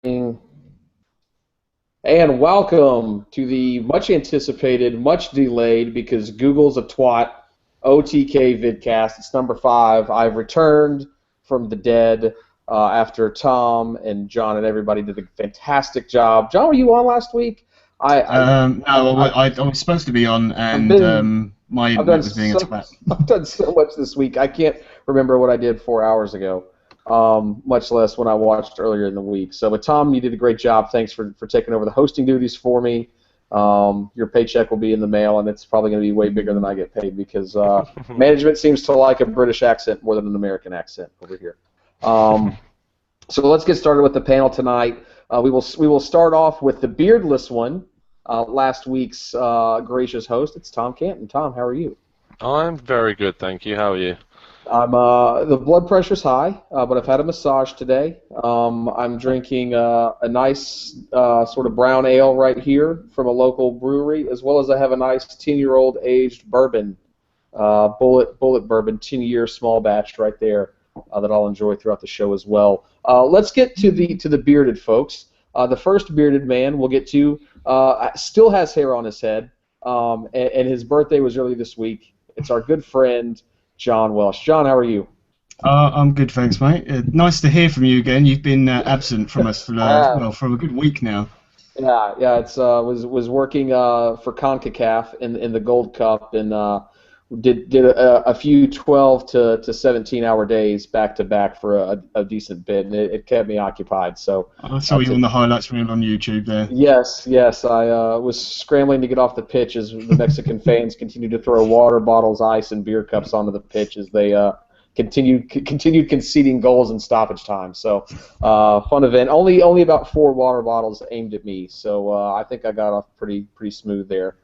And welcome to the much anticipated, much delayed, because Google's a twat, OTK Vidcast. It's number 5. I've returned from the dead after Tom and John and everybody did a fantastic job. John, were you on last week? No, I was supposed to be on, and my I've done internet was being a twat. I've done so much this week. I can't remember what I did 4 hours ago, much less when I watched earlier in the week. So, but Tom, you did a great job. Thanks for taking over the hosting duties for me. Your paycheck will be in the mail, and it's probably going to be way bigger than I get paid because management seems to like a British accent more than an American accent over here. So let's get started with the panel tonight. We will start off with the beardless one. Last week's gracious host, it's Tom Canton. Tom, how are you? I'm very good, thank you. How are you? I'm the blood pressure's high, but I've had a massage today. I'm drinking a nice sort of brown ale right here from a local brewery, as well as I have a nice 10-year-old aged bourbon, bullet bourbon, 10-year small batch right there that I'll enjoy throughout the show as well. Let's get to the bearded folks. The first bearded man we'll get to still has hair on his head, and his birthday was early this week. It's our good friend, John Welsh. John, how are you? I'm good, thanks, mate. Nice to hear from you again. You've been absent from us for a good week now. Yeah. It's was working for CONCACAF in the Gold Cup and did a few 12 to 17-hour days back to back for a decent bit, and it kept me occupied. So I saw you on the highlights reel on YouTube there. Yes. I was scrambling to get off the pitch as the Mexican fans continued to throw water bottles, ice, and beer cups onto the pitch as they continued conceding goals in stoppage time. So fun event. Only about 4 water bottles aimed at me. So I think I got off pretty smooth there.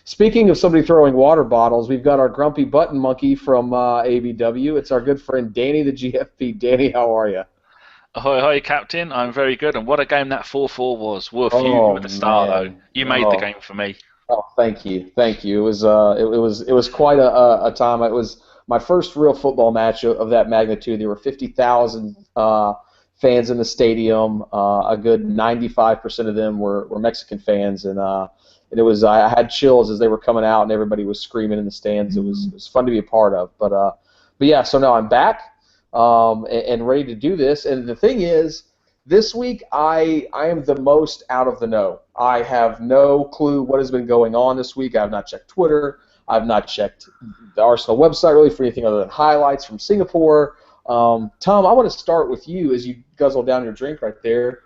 Speaking of somebody throwing water bottles, we've got our grumpy button monkey from ABW. It's our good friend Danny the GFP. Danny, how are you? Ahoy, Captain. I'm very good. And what a game that 4-4 was. Woof, you were the star, though. You made the game for me. Oh, thank you. It was quite a time. It was my first real football match of that magnitude. There were 50,000 fans in the stadium. A good 95% of them were Mexican fans, and it was I had chills as they were coming out and everybody was screaming in the stands. It was fun to be a part of. But yeah, so now I'm back and ready to do this. And the thing is, this week I am the most out of the know. I have no clue what has been going on this week. I have not checked Twitter. I've not checked the Arsenal website really for anything other than highlights from Singapore. Tom, I want to start with you as you guzzle down your drink right there.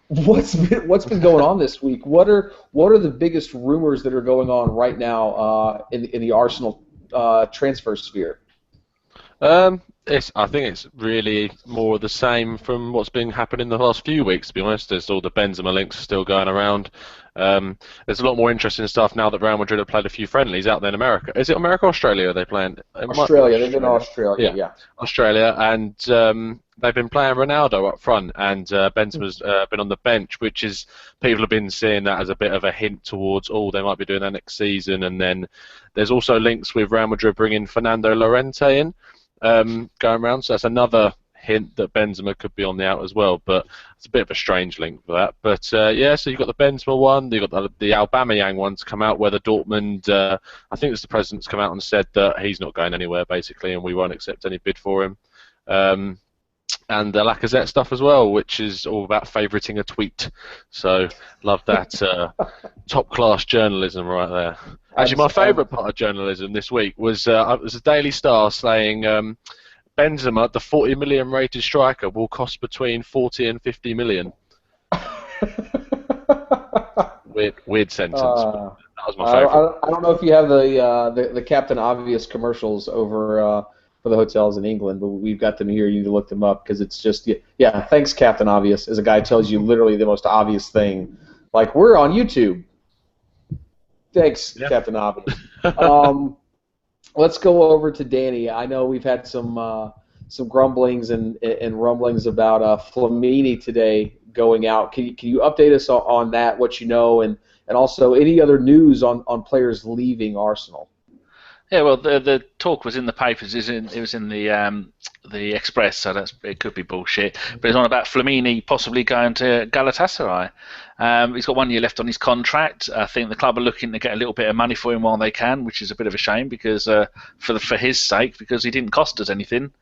What's been going on this week? What are the biggest rumors that are going on right now in the Arsenal transfer sphere? I think it's really more of the same from what's been happening the last few weeks, to be honest. There's all the Benzema links still going around. There's a lot more interesting stuff now that Real Madrid have played a few friendlies out there in America. Is it America or Australia they're playing? Australia. They've been in Australia, yeah. Australia, and they've been playing Ronaldo up front, and Benzema's been on the bench, which is, people have been seeing that as a bit of a hint towards, they might be doing that next season. And then there's also links with Real Madrid bringing Fernando Llorente in, going around, so that's another hint that Benzema could be on the out as well, but it's a bit of a strange link for that. But yeah, so you've got the Benzema one, you've got the Aubameyang one to come out, where the Dortmund, I think it's the president's come out and said that he's not going anywhere basically, and we won't accept any bid for him. And the Lacazette stuff as well, which is all about favouriting a tweet. So love that top-class journalism right there. Actually, my favourite part of journalism this week was a Daily Star saying Benzema, the 40 million rated striker, will cost between 40 and 50 million. Weird sentence. That was my favourite. I don't know if you have the Captain Obvious commercials over for the hotels in England, but we've got them here. You need to look them up because it's just, yeah, thanks, Captain Obvious, as a guy tells you literally the most obvious thing. Like, we're on YouTube. Thanks, yeah. Captain Obvious. Let's go over to Danny. I know we've had some grumblings and rumblings about Flamini today going out. Can you update us on that, what you know, and also any other news on players leaving Arsenal? Yeah, well, the talk was in the papers. It was in the Express, so it could be bullshit. But it's on about Flamini possibly going to Galatasaray. He's got 1 year left on his contract. I think the club are looking to get a little bit of money for him while they can, which is a bit of a shame because for his sake, because he didn't cost us anything.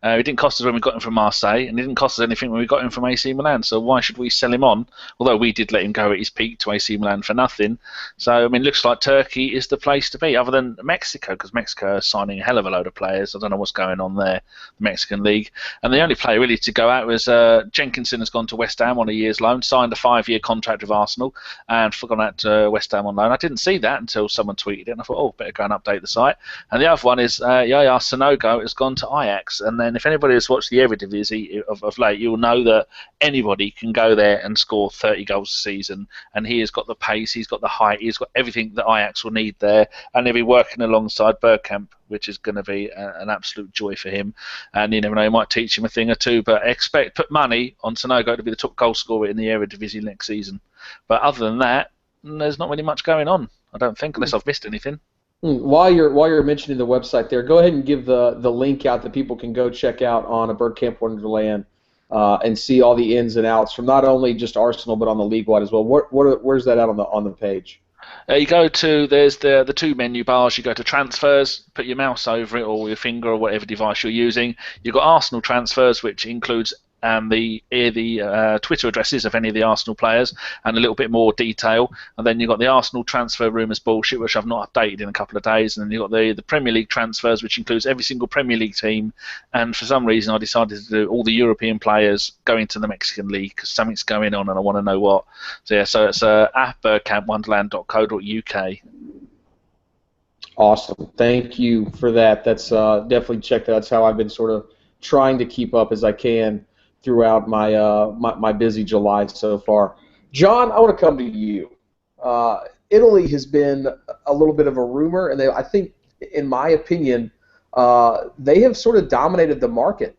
He didn't cost us when we got him from Marseille, and he didn't cost us anything when we got him from AC Milan. So why should we sell him on? Although we did let him go at his peak to AC Milan for nothing. So I mean, looks like Turkey is the place to be, other than Mexico, because Mexico is signing a hell of a load of players. I don't know what's going on there, the Mexican league. And the only player really to go out was Jenkinson has gone to West Ham on a year's loan, signed a 5-year contract with Arsenal, and gone out to West Ham on loan. I didn't see that until someone tweeted it, and I thought, oh, better go and update the site. And the other one is Yaya Sanogo has gone to Ajax, and then if anybody has watched the Eredivisie of late, you'll know that anybody can go there and score 30 goals a season, and he has got the pace, he's got the height, he's got everything that Ajax will need there, and he'll be working alongside Bergkamp, which is going to be an absolute joy for him. And you never know, he might teach him a thing or two, but put money on Sanogo to be the top goal scorer in the Eredivisie next season. But other than that, there's not really much going on, I don't think, unless I've missed anything. While you're mentioning the website there, go ahead and give the link out that people can go check out on a Bergkamp Wonderland and see all the ins and outs from not only just Arsenal but on the league-wide as well. Where's that out on the page? You go to, there's the two menu bars. You go to transfers, put your mouse over it or your finger or whatever device you're using. You've got Arsenal transfers, which includes the Twitter addresses of any of the Arsenal players and a little bit more detail. And then you've got the Arsenal transfer rumours bullshit, which I've not updated in a couple of days. And then you've got the Premier League transfers, which includes every single Premier League team. And for some reason, I decided to do all the European players going to the Mexican League because something's going on and I want to know what. So yeah, so it's at bergkampwonderland.co.uk. Awesome. Thank you for that. That's definitely check that. That's how I've been sort of trying to keep up as I can throughout my busy July so far. John, I want to come to you. Italy has been a little bit of a rumor, and I think, in my opinion, they have sort of dominated the market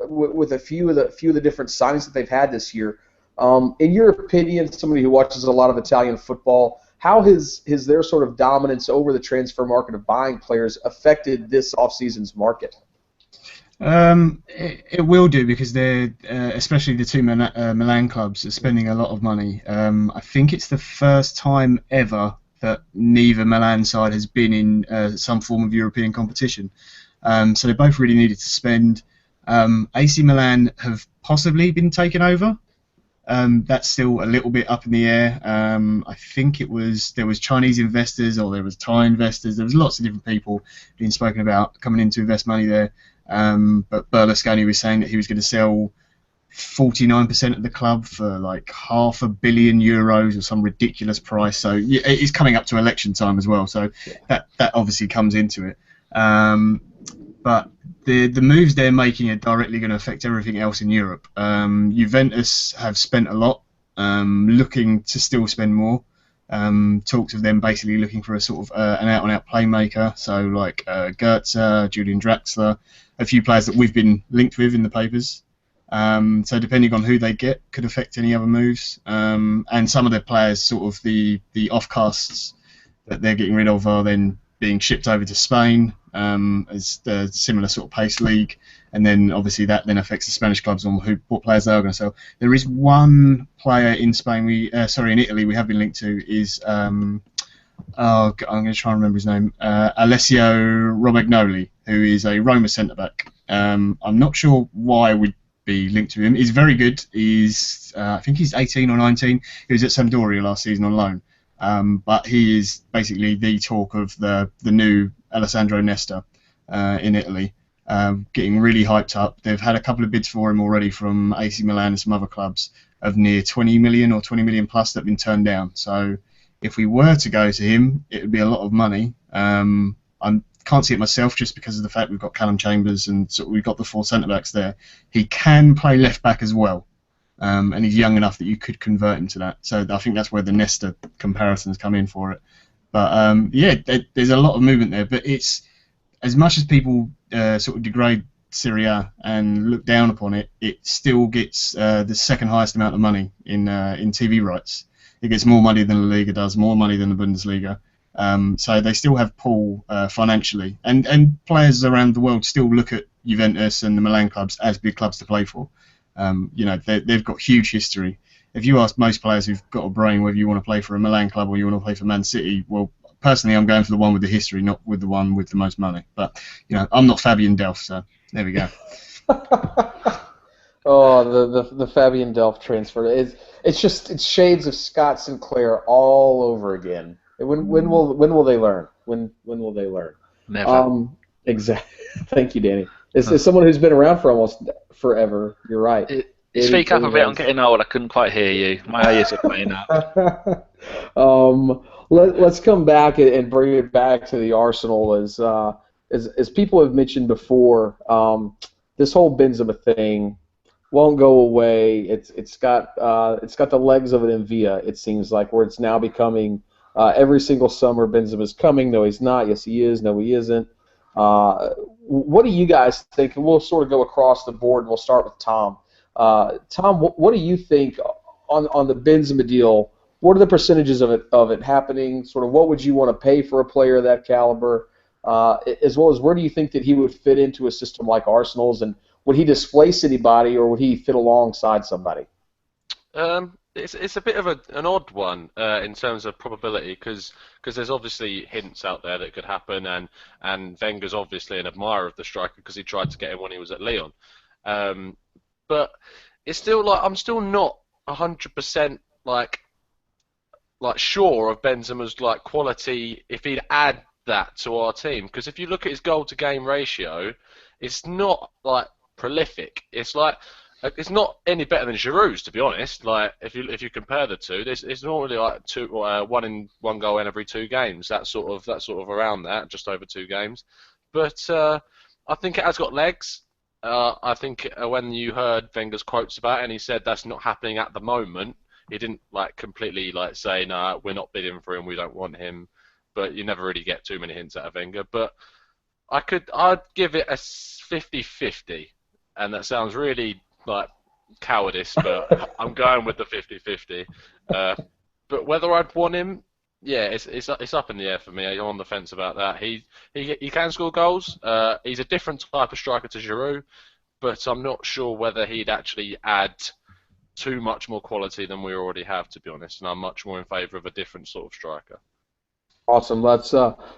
with a few of the different signings that they've had this year. In your opinion, somebody who watches a lot of Italian football, how has their sort of dominance over the transfer market of buying players affected this offseason's market? It will do because they're, especially the two Milan clubs, are spending a lot of money. I think it's the first time ever that neither Milan side has been in some form of European competition. So they both really needed to spend. AC Milan have possibly been taken over. That's still a little bit up in the air. I think there was Chinese investors or there was Thai investors. There was lots of different people being spoken about coming in to invest money there. But Berlusconi was saying that he was going to sell 49% of the club for like €500 million or some ridiculous price. So yeah, it's coming up to election time as well. So that obviously comes into it. But the moves they're making are directly going to affect everything else in Europe. Juventus have spent a lot, looking to still spend more. Talks of them basically looking for a sort of an out-and-out playmaker, so like Goetze, Julian Draxler, a few players that we've been linked with in the papers. So depending on who they get could affect any other moves. And some of their players, sort of the off-casts that they're getting rid of, are then being shipped over to Spain as the similar sort of pace league, and then obviously that then affects the Spanish clubs on what players they are going to sell. There is one player in Spain, in Italy, we have been linked to is I'm going to try and remember his name, Alessio Romagnoli, who is a Roma centre back. I'm not sure why we'd be linked to him. He's very good. I think he's 18 or 19. He was at Sampdoria last season on loan. But he is basically the talk of the new Alessandro Nesta in Italy, getting really hyped up. They've had a couple of bids for him already from AC Milan and some other clubs of near 20 million or 20 million plus that have been turned down. So if we were to go to him, it would be a lot of money. I can't see it myself just because of the fact we've got Callum Chambers and so we've got the four centre-backs there. He can play left-back as well. And he's young enough that you could convert him to that. So I think that's where the Nesta comparisons come in for it. But there's a lot of movement there. But it's, as much as people sort of degrade Serie A and look down upon it, it still gets the second highest amount of money in TV rights. It gets more money than La Liga does, more money than the Bundesliga. So they still have pull financially, and players around the world still look at Juventus and the Milan clubs as big clubs to play for. They've got huge history. If you ask most players who've got a brain whether you want to play for a Milan club or you want to play for Man City, well, personally, I'm going for the one with the history, not with the one with the most money. But I'm not Fabian Delph, so there we go. Oh, the Fabian Delph transfer it's shades of Scott Sinclair all over again. When will they learn? When will they learn? Never. Exactly. Thank you, Danny. As someone who's been around for almost forever, you're right. Speak up a bit. I'm getting old. I couldn't quite hear you. My ears are playing up. Let's come back and bring it back to the Arsenal as people have mentioned before. This whole Benzema thing won't go away. It's got the legs of an Envia. It seems like, where it's now becoming every single summer Benzema's coming. No, he's not. Yes, he is. No, he isn't. What do you guys think? And we'll sort of go across the board, and we'll start with Tom. Tom, what do you think on the Benzema deal? What are the percentages of it happening? Sort of, what would you want to pay for a player of that caliber? As well as, where do you think that he would fit into a system like Arsenal's, and would he displace anybody, or would he fit alongside somebody? It's a bit of an odd one in terms of probability, because there's obviously hints out there that could happen, and Wenger's obviously an admirer of the striker because he tried to get him when he was at Lyon. But it's still I'm still not 100% like sure of Benzema's quality if he'd add that to our team, because if you look at his goal to game ratio, it's not prolific. It's not any better than Giroud's, to be honest. If you compare the two, it's normally one goal in every 2 games. That's sort of around that, just over 2 games. But I think it has got legs. I think when you heard Wenger's quotes about it, and he said that's not happening at the moment, he didn't completely say, no, we're not bidding for him, we don't want him. But you never really get too many hints out of Wenger. But I'd give it a 50-50, and that sounds really cowardice, but I'm going with the 50-50. But whether I'd want him, yeah, it's up in the air for me. I'm on the fence about that. He can score goals. He's a different type of striker to Giroud, but I'm not sure whether he'd actually add too much more quality than we already have, to be honest. And I'm much more in favour of a different sort of striker. Awesome. Let's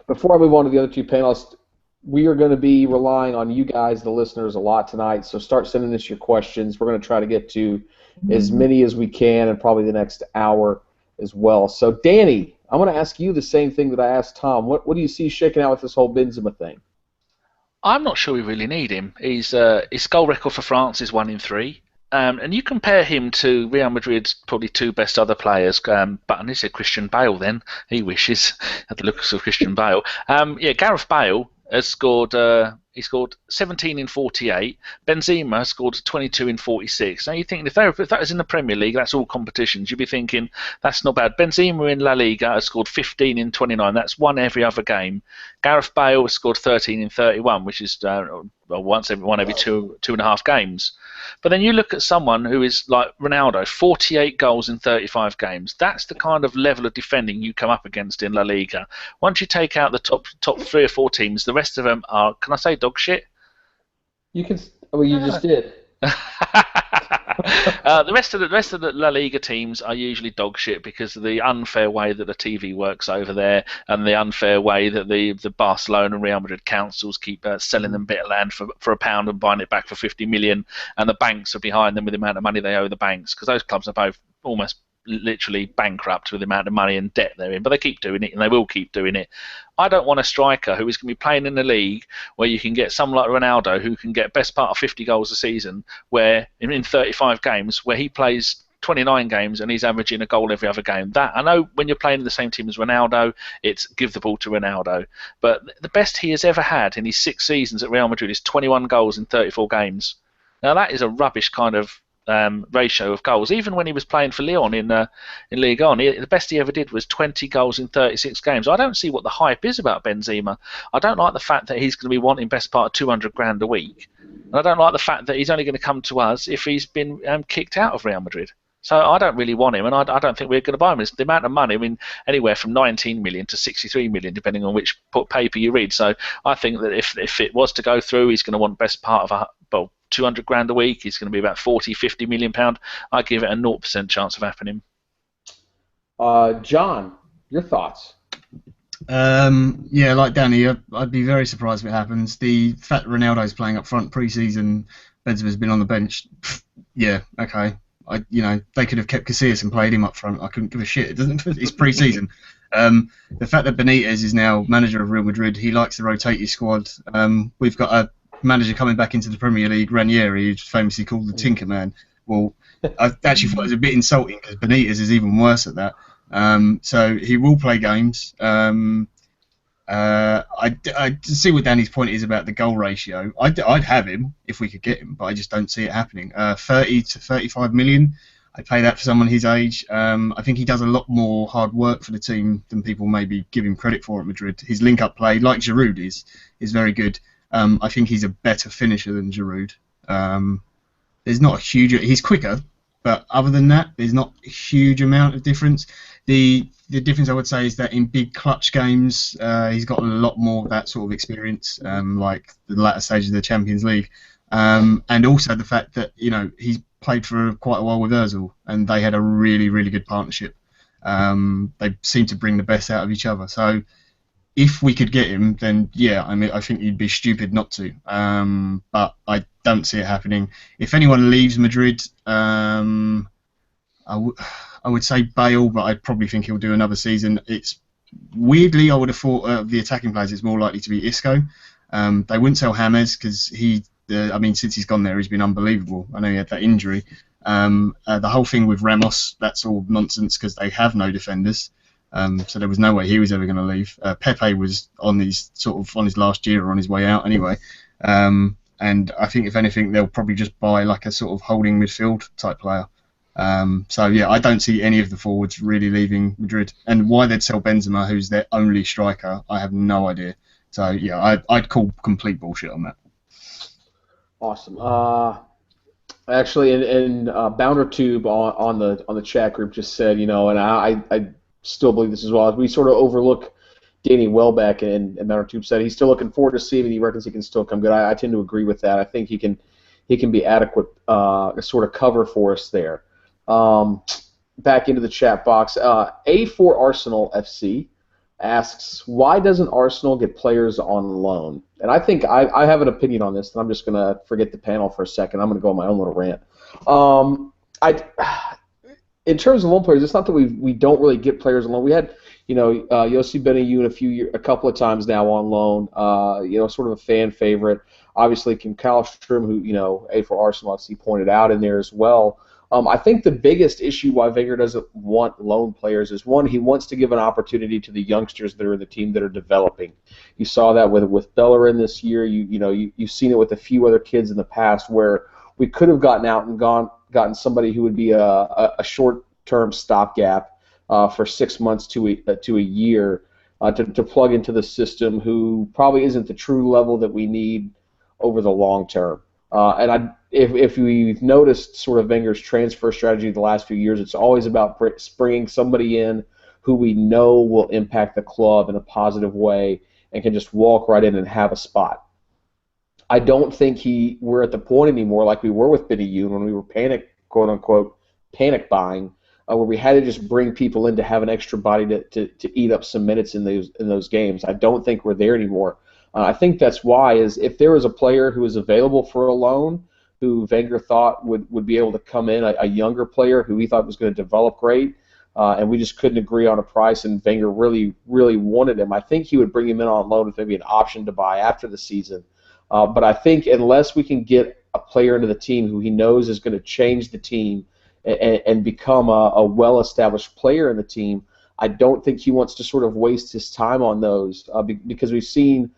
before I move on to the other 2 panelists, we are going to be relying on you guys, the listeners, a lot tonight. So start sending us your questions. We're going to try to get to as many as we can in probably the next hour as well. So Danny, I'm going to ask you the same thing that I asked Tom. What do you see shaking out with this whole Benzema thing? I'm not sure we really need him. His goal record for France is 1 in 3. And you compare him to Real Madrid's probably 2 best other players, but I need to say Christian Bale then. He wishes at the looks of Christian Bale. Gareth Bale has scored. He scored 17 in 48. Benzema scored 22 in 46. Now you think if that was in the Premier League, that's all competitions, you'd be thinking that's not bad. Benzema in La Liga has scored 15 in 29. That's 1 every other game. Gareth Bale has scored 13 in 31, which is one every 2.5 games. But then you look at someone who is like Ronaldo, 48 goals in 35 games. That's the kind of level of defending you come up against in La Liga. Once you take out the top 3 or 4 teams, the rest of them are, can I say, dog shit? You can. Well, you just did. The rest of the La Liga teams are usually dog shit because of the unfair way that the TV works over there, and the unfair way that the Barcelona and Real Madrid councils keep selling them a bit of land for £1 and buying it back for 50 million, and the banks are behind them with the amount of money they owe the banks, because those clubs are both almost literally bankrupt with the amount of money and debt they're in, but they keep doing it and they will keep doing it. I don't want a striker who is going to be playing in a league where you can get someone like Ronaldo who can get best part of 50 goals a season, where in 35 games, where he plays 29 games and he's averaging a goal every other game. That, I know when you're playing in the same team as Ronaldo, it's give the ball to Ronaldo, but the best he has ever had in his 6 seasons at Real Madrid is 21 goals in 34 games. Now that is a rubbish kind of ratio of goals. Even when he was playing for Lyon in Ligue 1, the best he ever did was 20 goals in 36 games. I don't see what the hype is about Benzema. I don't like the fact that he's going to be wanting best part of 200 grand a week. And I don't like the fact that he's only going to come to us if he's been kicked out of Real Madrid. So I don't really want him, and I don't think we're going to buy him. It's the amount of money. I mean, anywhere from 19 million to 63 million, depending on which paper you read. So I think that if it was to go through, he's going to want best part of 200 grand a week. He's going to be about 40, 50 million pound. I give it a 0% chance of happening. John, your thoughts? Yeah, like Danny, I'd be very surprised if it happens. The fact that Ronaldo's playing up front pre-season, Benzema's been on the bench. Yeah, okay. They could have kept Casillas and played him up front. I couldn't give a shit. It's pre-season. The fact that Benitez is now manager of Real Madrid, he likes to rotate his squad. We've got a manager coming back into the Premier League, Ranieri, who's famously called the Tinker Man. Well, I actually thought it was a bit insulting because Benitez is even worse at that. So he will play games. I see what Danny's point is about the goal ratio. I'd have him if we could get him, but I just don't see it happening. 30 to 35 million, I'd pay that for someone his age. I think he does a lot more hard work for the team than people maybe give him credit for at Madrid. His link-up play, like Giroud, is very good. I think he's a better finisher than Giroud. There's not a huge... He's quicker, but other than that, there's not a huge amount of difference. The difference I would say is that in big clutch games, he's got a lot more of that sort of experience, like the latter stages of the Champions League, and also the fact that he's played for quite a while with Özil, and they had a really, really good partnership. They seem to bring the best out of each other. So if we could get him, then yeah, I think you'd be stupid not to. But I don't see it happening. If anyone leaves Madrid, I would say Bale, but I probably think he'll do another season. It's weirdly, I would have thought of the attacking players, it's more likely to be Isco. They wouldn't sell James because since he's gone there, he's been unbelievable. I know he had that injury. The whole thing with Ramos, that's all nonsense because they have no defenders. So there was no way he was ever going to leave. Pepe was on his last year or on his way out anyway. And I think if anything, they'll probably just buy like a sort of holding midfield type player. So yeah, I don't see any of the forwards really leaving Madrid, and why they'd sell Benzema, who's their only striker, I have no idea. So yeah, I'd call complete bullshit on that. Awesome. Actually, in BounderTube on the chat group just said, and I still believe this as well. We sort of overlook Danny Welbeck, and BounderTube said he's still looking forward to seeing, and he reckons he can still come good. I tend to agree with that. I think he can be adequate sort of cover for us there. Back into the chat box. A4 Arsenal FC asks, why doesn't Arsenal get players on loan? And I think I have an opinion on this, and I'm just going to forget the panel for a second. I'm going to go on my own little rant. In terms of loan players, it's not that we don't really get players on loan. We had, Yossi Benayoun a couple of times now on loan, sort of a fan favorite. Obviously, Kim Kallstrom, who, A4 Arsenal FC pointed out in there as well. I think the biggest issue why Wenger doesn't want loan players is, one, he wants to give an opportunity to the youngsters that are in the team that are developing. You saw that with Bellerin this year. You've seen it with a few other kids in the past where we could have gotten out and gotten somebody who would be a short-term stopgap for 6 months to a year to plug into the system, who probably isn't the true level that we need over the long term. If we've noticed sort of Wenger's transfer strategy the last few years, it's always about bringing somebody in who we know will impact the club in a positive way and can just walk right in and have a spot. I don't think we're at the point anymore like we were with Benayoun when we were quote unquote panic buying, where we had to just bring people in to have an extra body to eat up some minutes in those games. I don't think we're there anymore. I think that's why is if there was a player who was available for a loan, who Wenger thought would be able to come in, a younger player who he thought was going to develop great, and we just couldn't agree on a price, and Wenger really, really wanted him, I think he would bring him in on loan with maybe an option to buy after the season. But I think unless we can get a player into the team who he knows is going to change the team and become a well-established player in the team, I don't think he wants to sort of waste his time on those because we've seen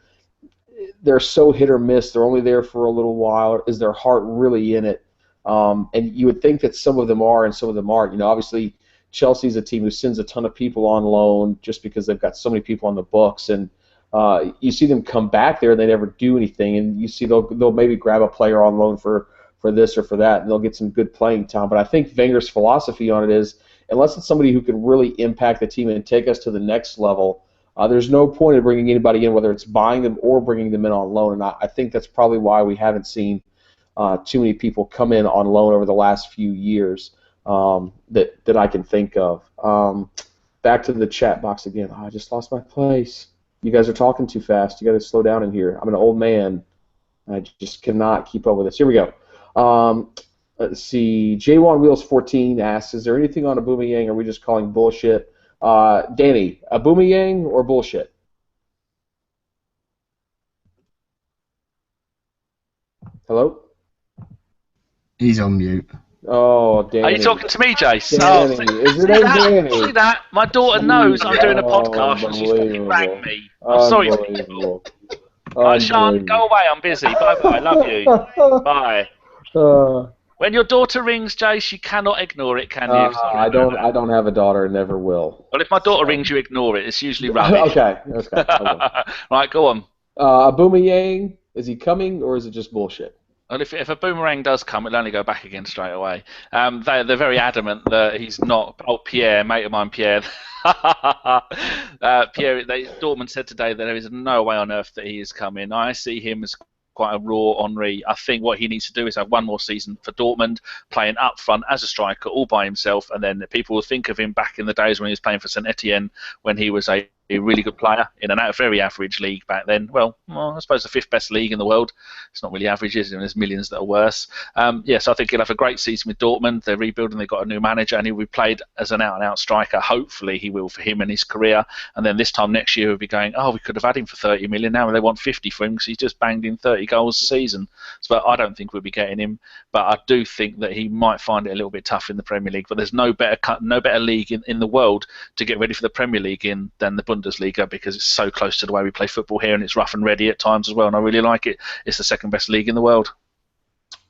they're so hit or miss. They're only there for a little while. Is their heart really in it? And you would think that some of them are and some of them aren't. Obviously Chelsea's a team who sends a ton of people on loan just because they've got so many people on the books, and you see them come back there and they never do anything. And you see they'll maybe grab a player on loan for for this or for that, and they'll get some good playing time. But I think Wenger's philosophy on it is, unless it's somebody who can really impact the team and take us to the next level, there's no point in bringing anybody in, whether it's buying them or bringing them in on loan. And I think that's probably why we haven't seen too many people come in on loan over the last few years that I can think of. Back to the chat box again. I just lost my place. You guys are talking too fast. You got to slow down in here. I'm an old man. I just cannot keep up with this. Here we go. Let's see. J1 Wheels 14 asks, is there anything on Aubameyang, or are we just calling bullshit? Danny, Aubameyang or bullshit? Hello? He's on mute. Oh, Danny. Are you talking to me, Jace? Danny. Is your name Danny? See that? My daughter knows I'm doing a podcast and she's fucking rang me. I'm sorry, people. Sean, go away. I'm busy. Bye-bye. Love you. Bye. When your daughter rings, Jace, you cannot ignore it, can you? I don't have a daughter and never will. Well, if my daughter rings, you ignore it. It's usually rubbish. Okay. Right, go on. Aubameyang, is he coming or is it just bullshit? Well, if a boomerang does come, it'll only go back again straight away. They're very adamant that he's not. Oh, Pierre, mate of mine, Pierre. Pierre, Dortmund said today that there is no way on earth that he is coming. I see him as quite a raw Henri. I think what he needs to do is have one more season for Dortmund, playing up front as a striker all by himself, and then people will think of him back in the days when he was playing for St Etienne, when he was a really good player in a very average league back then. Well, I suppose the fifth best league in the world. It's not really average, is it? There's millions that are worse. So I think he'll have a great season with Dortmund. They're rebuilding. They've got a new manager, and he'll be played as an out-and-out striker. Hopefully he will, for him and his career. And then this time next year we'll be going, we could have had him for 30 million. Now they want 50 for him because he's just banged in 30 goals a season. So I don't think we'll be getting him. But I do think that he might find it a little bit tough in the Premier League. But there's no better league in the world to get ready for the Premier League in than the Bundesliga, because it's so close to the way we play football here, and it's rough and ready at times as well, and I really like it. It's the second best league in the world.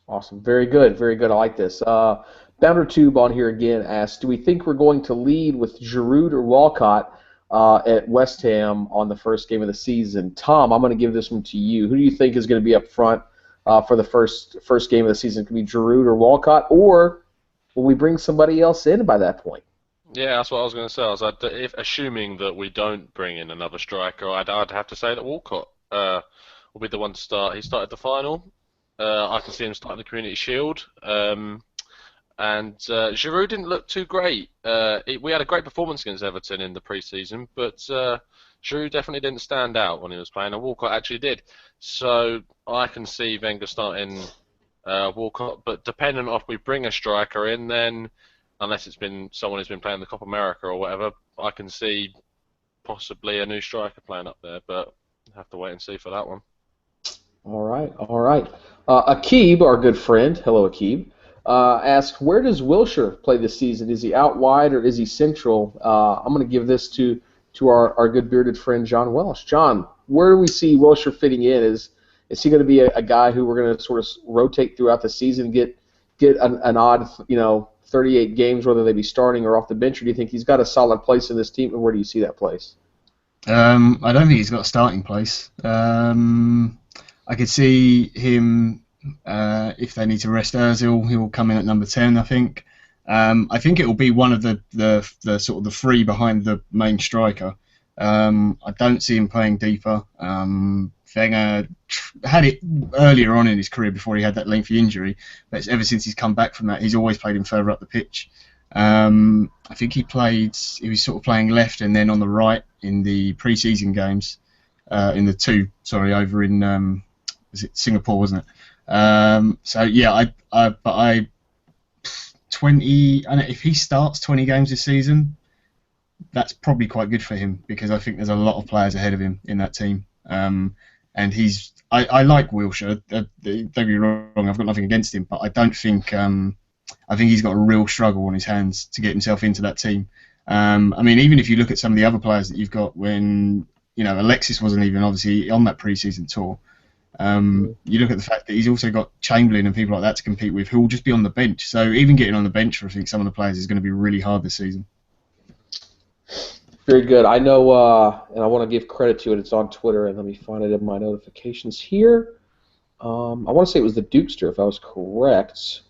Awesome. Very good. Very good. I like this. BounderTube on here again asks, do we think we're going to lead with Giroud or Walcott at West Ham on the first game of the season? Tom, I'm going to give this one to you. Who do you think is going to be up front for the first game of the season? Could be Giroud or Walcott, or will we bring somebody else in by that point? Yeah, that's what I was going to say. If assuming that we don't bring in another striker, I'd have to say that Walcott will be the one to start. He started the final. I can see him starting the Community Shield. And Giroud didn't look too great. We had a great performance against Everton in the pre-season, but Giroud definitely didn't stand out when he was playing, and Walcott actually did. So I can see Wenger starting Walcott, but depending on if we bring a striker in, then unless it's been someone who's been playing the Copa America or whatever, I can see possibly a new striker playing up there, but I have to wait and see for that one. All right. Akib, our good friend, hello Akib, asks, where does Wilshere play this season? Is he out wide or is he central? I'm going to give this to our good bearded friend John Welsh. John, where do we see Wilshere fitting in? Is he going to be a guy who we're going to sort of rotate throughout the season, get an odd, 38 games, whether they be starting or off the bench, or do you think he's got a solid place in this team, and where do you see that place? I don't think he's got a starting place. I could see him, if they need to rest Ozil, he'll come in at number 10, I think. I think it will be one of the sort of the three behind the main striker. I don't see him playing deeper. Wenger had it earlier on in his career before he had that lengthy injury, but ever since he's come back from that, he's always played him further up the pitch. I think he was sort of playing left and then on the right in the pre-season games, over in was it Singapore, wasn't it? 20, and if he starts 20 games this season, that's probably quite good for him, because I think there's a lot of players ahead of him in that team. And I like Wilshere. Don't get me wrong, I've got nothing against him, but I don't think I think he's got a real struggle on his hands to get himself into that team. Even if you look at some of the other players that you've got, when Alexis wasn't even obviously on that pre-season tour. You look at the fact that he's also got Chamberlain and people like that to compete with, who will just be on the bench. So even getting on the bench for I think some of the players is going to be really hard this season. Very good. I know, and I want to give credit to it. It's on Twitter, and let me find it in my notifications here. I want to say it was the Dukester, if I was correct.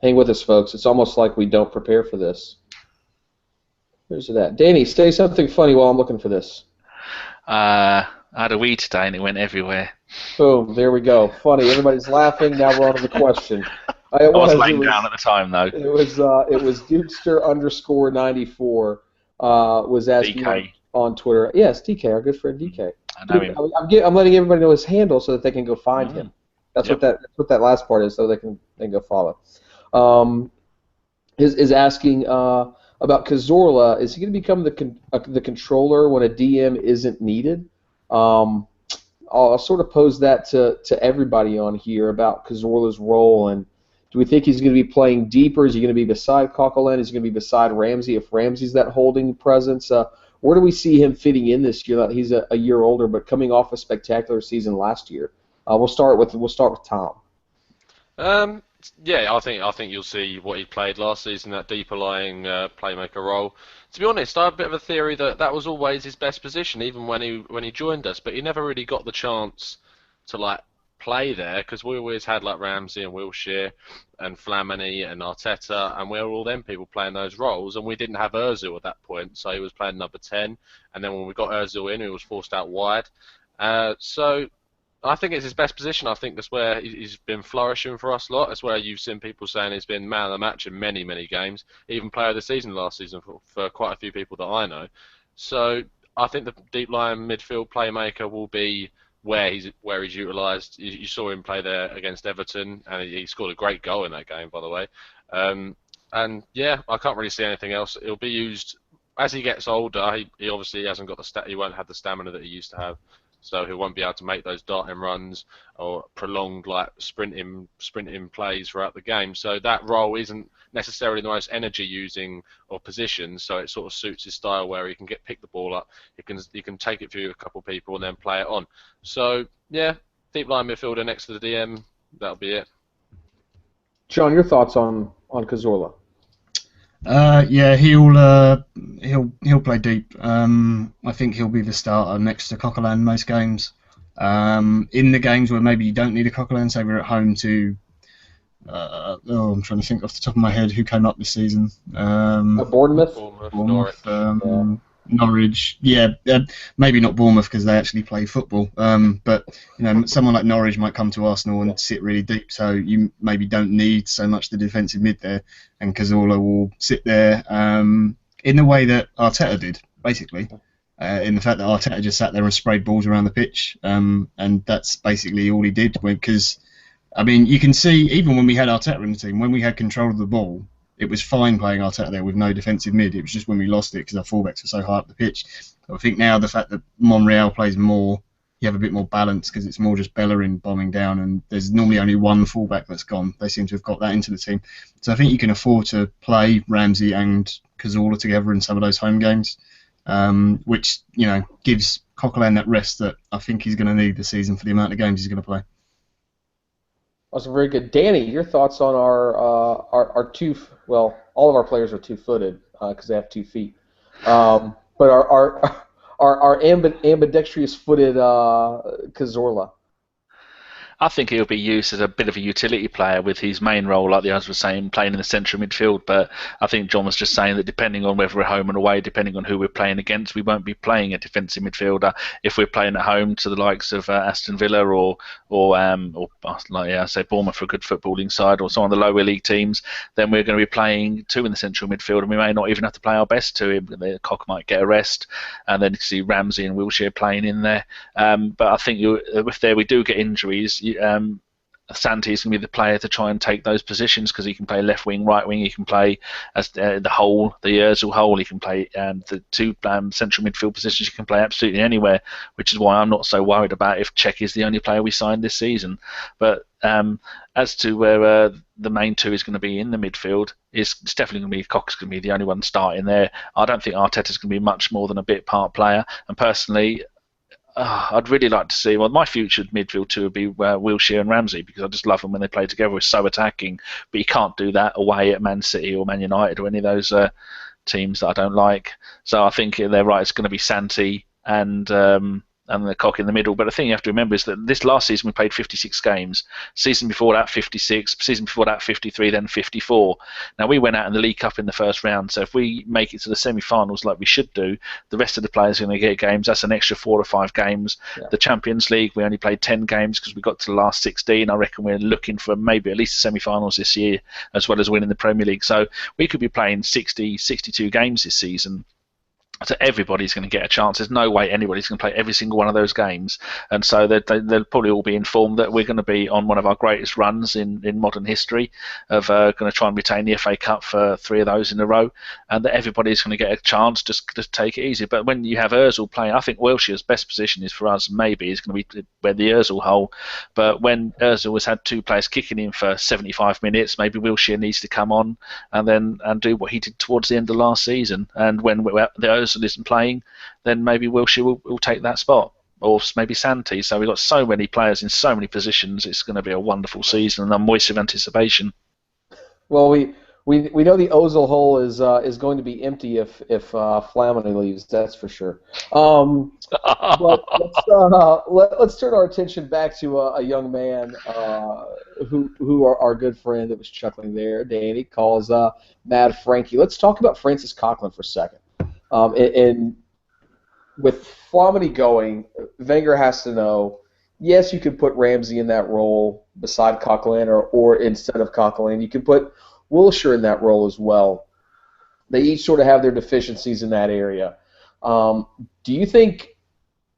Hang with us, folks. It's almost like we don't prepare for this. Where's it at? Danny, say something funny while I'm looking for this. I had a wee today and it went everywhere. Boom, there we go. Funny. Everybody's laughing. Now we're on to the question. I was laying down at the time, though. It was Dukester_94 was asking on Twitter. Yes, DK, our good friend DK. I know him. I'm letting everybody know his handle so that they can go find him. That's what that last part is, so they can go follow. Is asking about Cazorla. Is he going to become the controller when a DM isn't needed? I'll sort of pose that to everybody on here about Cazorla's role, and do we think he's going to be playing deeper? Is he going to be beside Coquelin? Is he going to be beside Ramsey if Ramsey's that holding presence? Where do we see him fitting in this year? He's a year older, but coming off a spectacular season last year. We'll start with Tom. Yeah, I think you'll see what he played last season, that deeper lying playmaker role. To be honest, I have a bit of a theory that was always his best position, even when he joined us. But he never really got the chance to play there, because we always had Ramsey and Wilshere and Flamini and Arteta, and we were all them people playing those roles, and we didn't have Ozil at that point, so he was playing number 10. And then when we got Ozil in, he was forced out wide. So I think it's his best position. I think that's where he's been flourishing for us a lot. That's where you've seen people saying he's been man of the match in many, many games, even player of the season last season for quite a few people that I know. So I think the deep line midfield playmaker will be where he's utilised. You saw him play there against Everton, and he scored a great goal in that game, by the way. And yeah, I can't really see anything else. It'll be used as he gets older. He obviously hasn't got he won't have the stamina that he used to have. So he won't be able to make those darting runs or prolonged sprinting plays throughout the game. So that role isn't necessarily the most energy using or position. So it sort of suits his style where he can pick the ball up, he can take it through a couple of people and then play it on. So yeah, deep line midfielder next to the DM. That'll be it. John, your thoughts on Cazorla? Yeah, he'll play deep. I think he'll be the starter next to Coquelin most games. In the games where maybe you don't need a Coquelin, say we're at home to. I'm trying to think off the top of my head who came up this season. Bournemouth, Norwich. Yeah, maybe not Bournemouth because they actually play football. But someone like Norwich might come to Arsenal and sit really deep, so you maybe don't need so much the defensive mid there, and Cazorla will sit there in the way that Arteta did, basically. In the fact that Arteta just sat there and sprayed balls around the pitch, and that's basically all he did. Because, I mean, you can see even when we had Arteta in the team, when we had control of the ball, it was fine playing Arteta there with no defensive mid. It was just when we lost it because our fullbacks were so high up the pitch. I think now the fact that Monreal plays more, you have a bit more balance because it's more just Bellerin bombing down, and there's normally only one fullback that's gone. They seem to have got that into the team. So I think you can afford to play Ramsey and Cazorla together in some of those home games, which gives Coquelin that rest that I think he's going to need this season for the amount of games he's going to play. That's very good. Danny, your thoughts on our two? Well, all of our players are two-footed because they have 2 feet. But our ambidextrous-footed Cazorla. I think he'll be used as a bit of a utility player with his main role, like the others were saying, playing in the central midfield. But I think John was just saying that depending on whether we're home and away, depending on who we're playing against, we won't be playing a defensive midfielder. If we're playing at home to the likes of Aston Villa or say Bournemouth for a good footballing side, or some of the lower league teams, then we're going to be playing 2 in the central midfield, and we may not even have to play our best 2. The Cock might get a rest, and then you see Ramsey and Wilshere playing in there. But I think if we do get injuries, Santi is going to be the player to try and take those positions because he can play left wing, right wing. He can play as the Ozil hole. He can play the 2 central midfield positions. He can play absolutely anywhere, which is why I'm not so worried about if Cech is the only player we signed this season. But as to where the main 2 is going to be in the midfield, it's definitely going to be Cock's going to be the only one starting there. I don't think Arteta's going to be much more than a bit part player. And personally, I'd really like to see. Well, my future midfield 2 would be Wilshere and Ramsey because I just love them when they play together. It's so attacking, but you can't do that away at Man City or Man United or any of those teams that I don't like. So I think they're right. It's going to be Santi and and the cock in the middle. But the thing you have to remember is that this last season we played 56 games. Season before that 56. Season before that 53. Then 54. Now we went out in the League Cup in the first round. So if we make it to the semi-finals like we should do, the rest of the players are going to get games. That's an extra 4 or 5 games. Yeah. The Champions League, we only played 10 games because we got to the last 16. I reckon we're looking for maybe at least the semi-finals this year, as well as winning the Premier League. So we could be playing 60, 62 games this season. So everybody's going to get a chance. There's no way anybody's going to play every single one of those games. And so they'll probably all be informed that we're going to be on one of our greatest runs in modern history of going to try and retain the FA Cup for 3 of those in a row, and that everybody's going to get a chance. Just take it easy. But when you have Ozil playing, I think Wilshire's best position is for us maybe is going to be where the Ozil hole. But when Ozil has had 2 players kicking in for 75 minutes, maybe Wilshere needs to come on and do what he did towards the end of last season. And when the Ozil isn't playing, then maybe Wilshere will take that spot, or maybe Santi. So we've got so many players in so many positions. It's going to be a wonderful season, and I'm moist with anticipation. Well, we know the Ozil hole is going to be empty if Flamini leaves. That's for sure. But let's turn our attention back to a young man who our good friend that was chuckling there, Danny, calls Mad Frankie. Let's talk about Francis Coquelin for a second. And with Flamini going, Wenger has to know, yes, you could put Ramsey in that role beside Coquelin or instead of Coquelin. You could put Wilshere in that role as well. They each sort of have their deficiencies in that area. Do you think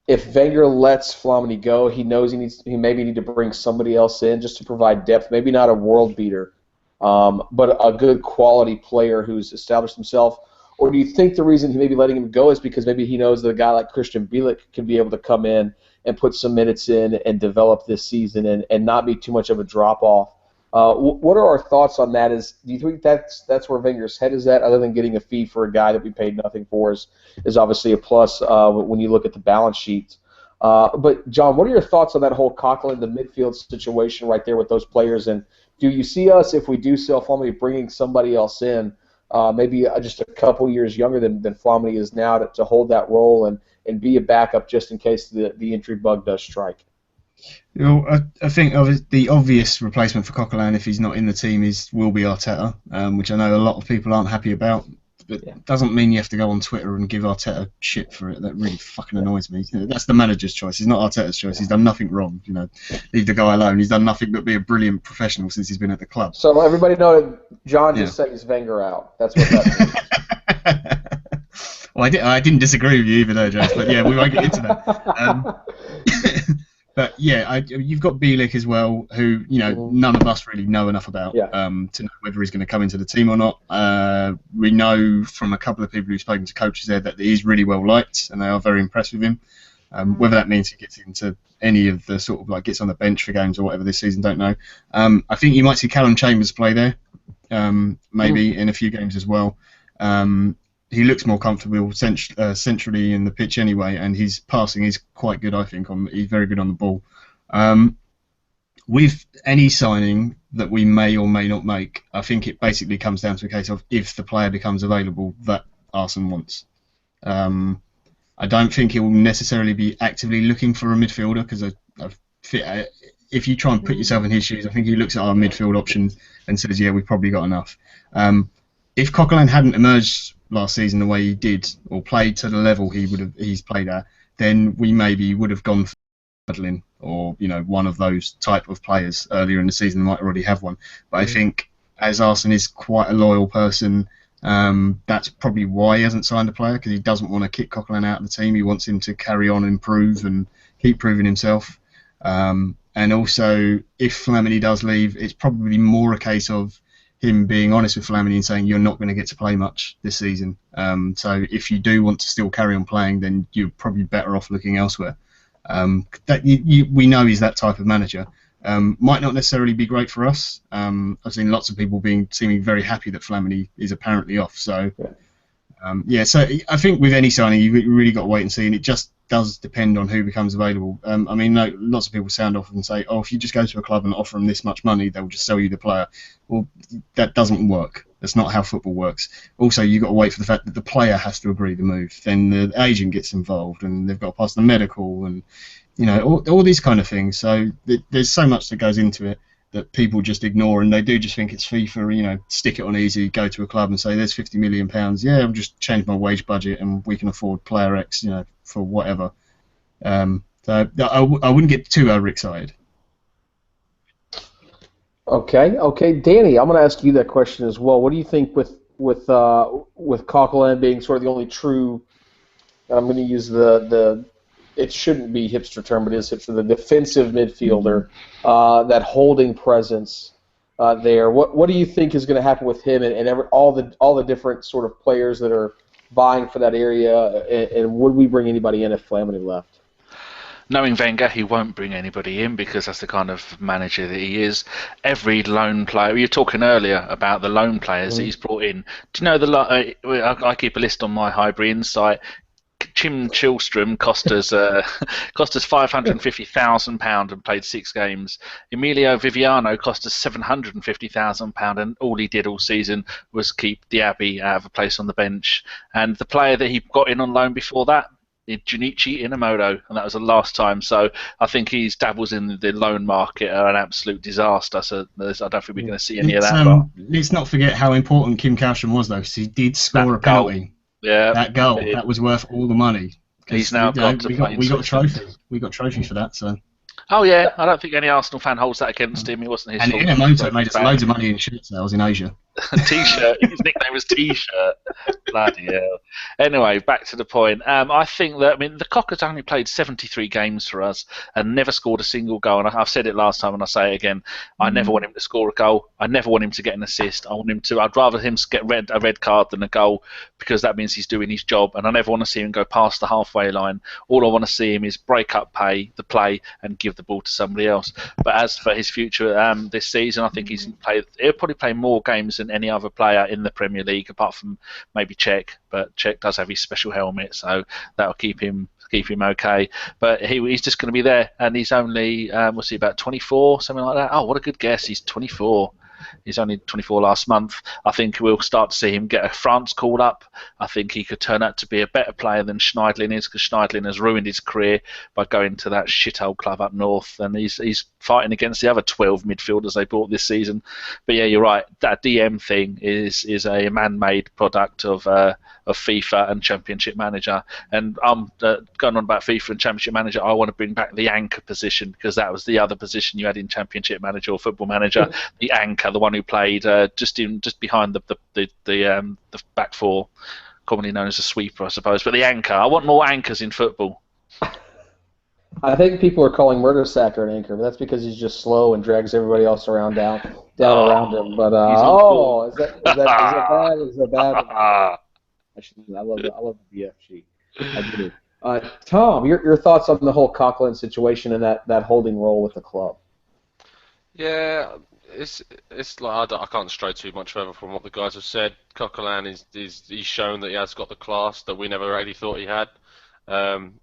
if Wenger lets Flamini go, he knows he maybe need to bring somebody else in just to provide depth, maybe not a world beater, but a good quality player who's established himself? Or do you think the reason he may be letting him go is because maybe he knows that a guy like Christian Bielik can be able to come in and put some minutes in and develop this season and not be too much of a drop-off? What are our thoughts on that? Do you think that's where Wenger's head is at, other than getting a fee for a guy that we paid nothing for is obviously a plus when you look at the balance sheets? But, John, what are your thoughts on that whole Coquelin, the midfield situation right there with those players? And do you see us, if we do sell Flamini, bringing somebody else in, maybe just a couple years younger than Flamini is now to hold that role and be a backup just in case the injury bug does strike? You know, I think the obvious replacement for Coquelin, if he's not in the team, will be Arteta, which I know a lot of people aren't happy about. But it doesn't mean you have to go on Twitter and give Arteta shit for it. That really fucking annoys me. You know, that's the manager's choice. It's not Arteta's choice. He's done nothing wrong. You know, leave the guy alone. He's done nothing but be a brilliant professional since he's been at the club. So everybody know that John just said he's Wenger out. That's what that means. Well, I didn't disagree with you either, though, James. But yeah, we won't get into that. But yeah, you've got Bielik as well, who none of us really know enough about to know whether he's going to come into the team or not. We know from a couple of people who've spoken to coaches there that he's really well liked, and they are very impressed with him. Whether that means he gets into any of the sort of gets on the bench for games or whatever this season, don't know. I think you might see Callum Chambers play there, maybe in a few games as well. He looks more comfortable centrally in the pitch anyway, and his passing is quite good, I think. He's very good on the ball. With any signing that we may or may not make, I think it basically comes down to a case of if the player becomes available that Arsene wants. I don't think he'll necessarily be actively looking for a midfielder, because if you try and put yourself in his shoes, I think he looks at our midfield options and says, yeah, we've probably got enough. If Coquelin hadn't emerged last season the way he did, or played to the level he's played at, then we maybe would have gone for Medlin or one of those type of players earlier in the season. Might already have one, but I think as Arsene is quite a loyal person, that's probably why he hasn't signed a player, because he doesn't want to kick Coquelin out of the team. He wants him to carry on, improve, and keep proving himself. And also, if Flamini does leave, it's probably more a case of him being honest with Flamini and saying you're not going to get to play much this season. So if you do want to still carry on playing, then you're probably better off looking elsewhere. We know he's that type of manager. Might not necessarily be great for us. I've seen lots of people seeming very happy that Flamini is apparently off. So so I think with any signing, you've really got to wait and see, and it just does depend on who becomes available. I mean, lots of people sound off and say, if you just go to a club and offer them this much money, they'll just sell you the player. Well, that doesn't work. That's not how football works. Also, you've got to wait for the fact that the player has to agree the move. Then the agent gets involved, and they've got to pass the medical, and all these kind of things. So there's so much that goes into it that people just ignore, and they do just think it's FIFA. Stick it on easy, go to a club and say, "There's £50 million. Yeah, I'll just change my wage budget, and we can afford player X, for whatever." So I wouldn't get too overexcited. Okay, Danny, I'm going to ask you that question as well. What do you think with Coquelin being sort of the only true? I'm going to use the it shouldn't be hipster term, but it is hipster. The defensive midfielder, that holding presence there. What do you think is going to happen with him and all the different sort of players that are vying for that area? And would we bring anybody in if Flamini left? Knowing Wenger, he won't bring anybody in because that's the kind of manager that he is. Every loan player, you were talking earlier about the loan players that he's brought in. Do you know I keep a list on my Highbury Insight. Chim Chilstrom cost us £550,000 and played 6 games. Emilio Viviano cost us £750,000, and all he did all season was keep Diaby out of a place on the bench. And the player that he got in on loan before that, Junichi Inamoto, and that was the last time. So I think he's dabbles in the loan market are an absolute disaster. So I don't think we're going to see any of that. Let's not forget how important Kim Kallstrom was, though, because he did score a penalty. Yeah, that goal that was worth all the money. He's now got to play. We got a trophy. We got trophies for that. So. Oh yeah, I don't think any Arsenal fan holds that against him. It wasn't his fault. And Inamoto made us loads of money in shirt sales in Asia. T-shirt. His nickname was T-shirt. Bloody hell. Anyway, back to the point. I think that the Cockers only played 73 games for us and never scored a single goal. And I've said it last time, and I say it again. I never want him to score a goal. I never want him to get an assist. I'd rather him get a red card than a goal, because that means he's doing his job. And I never want to see him go past the halfway line. All I want to see him is break up the play and give the ball to somebody else. But as for his future this season, I think he'll probably play more games than any other player in the Premier League, apart from maybe Cech. But Cech does have his special helmet, so that'll keep him okay. But he's just going to be there, and he's only what's he, about 24, something like that. Oh, what a good guess! He's 24. He's only 24 last month. I think we'll start to see him get a France call up. I think he could turn out to be a better player than Schneidlin is, because Schneidlin has ruined his career by going to that shithole club up north, and he's fighting against the other 12 midfielders they bought this season. But yeah, you're right. That DM thing is a man-made product of FIFA and Championship Manager. And I'm going on about FIFA and Championship Manager. I want to bring back the anchor position, because that was the other position you had in Championship Manager or Football Manager. The anchor, the one who played just behind the back four, commonly known as a sweeper, I suppose. But the anchor. I want more anchors in football. I think people are calling Mertesacker an anchor, but that's because he's just slow and drags everybody else around around him. But is that bad? Is that bad? I love the BFG. I do. Tom, your thoughts on the whole Coquelin situation and that holding role with the club? Yeah, it's like I can't stray too much further from what the guys have said. Coquelin he's shown that he has got the class that we never really thought he had.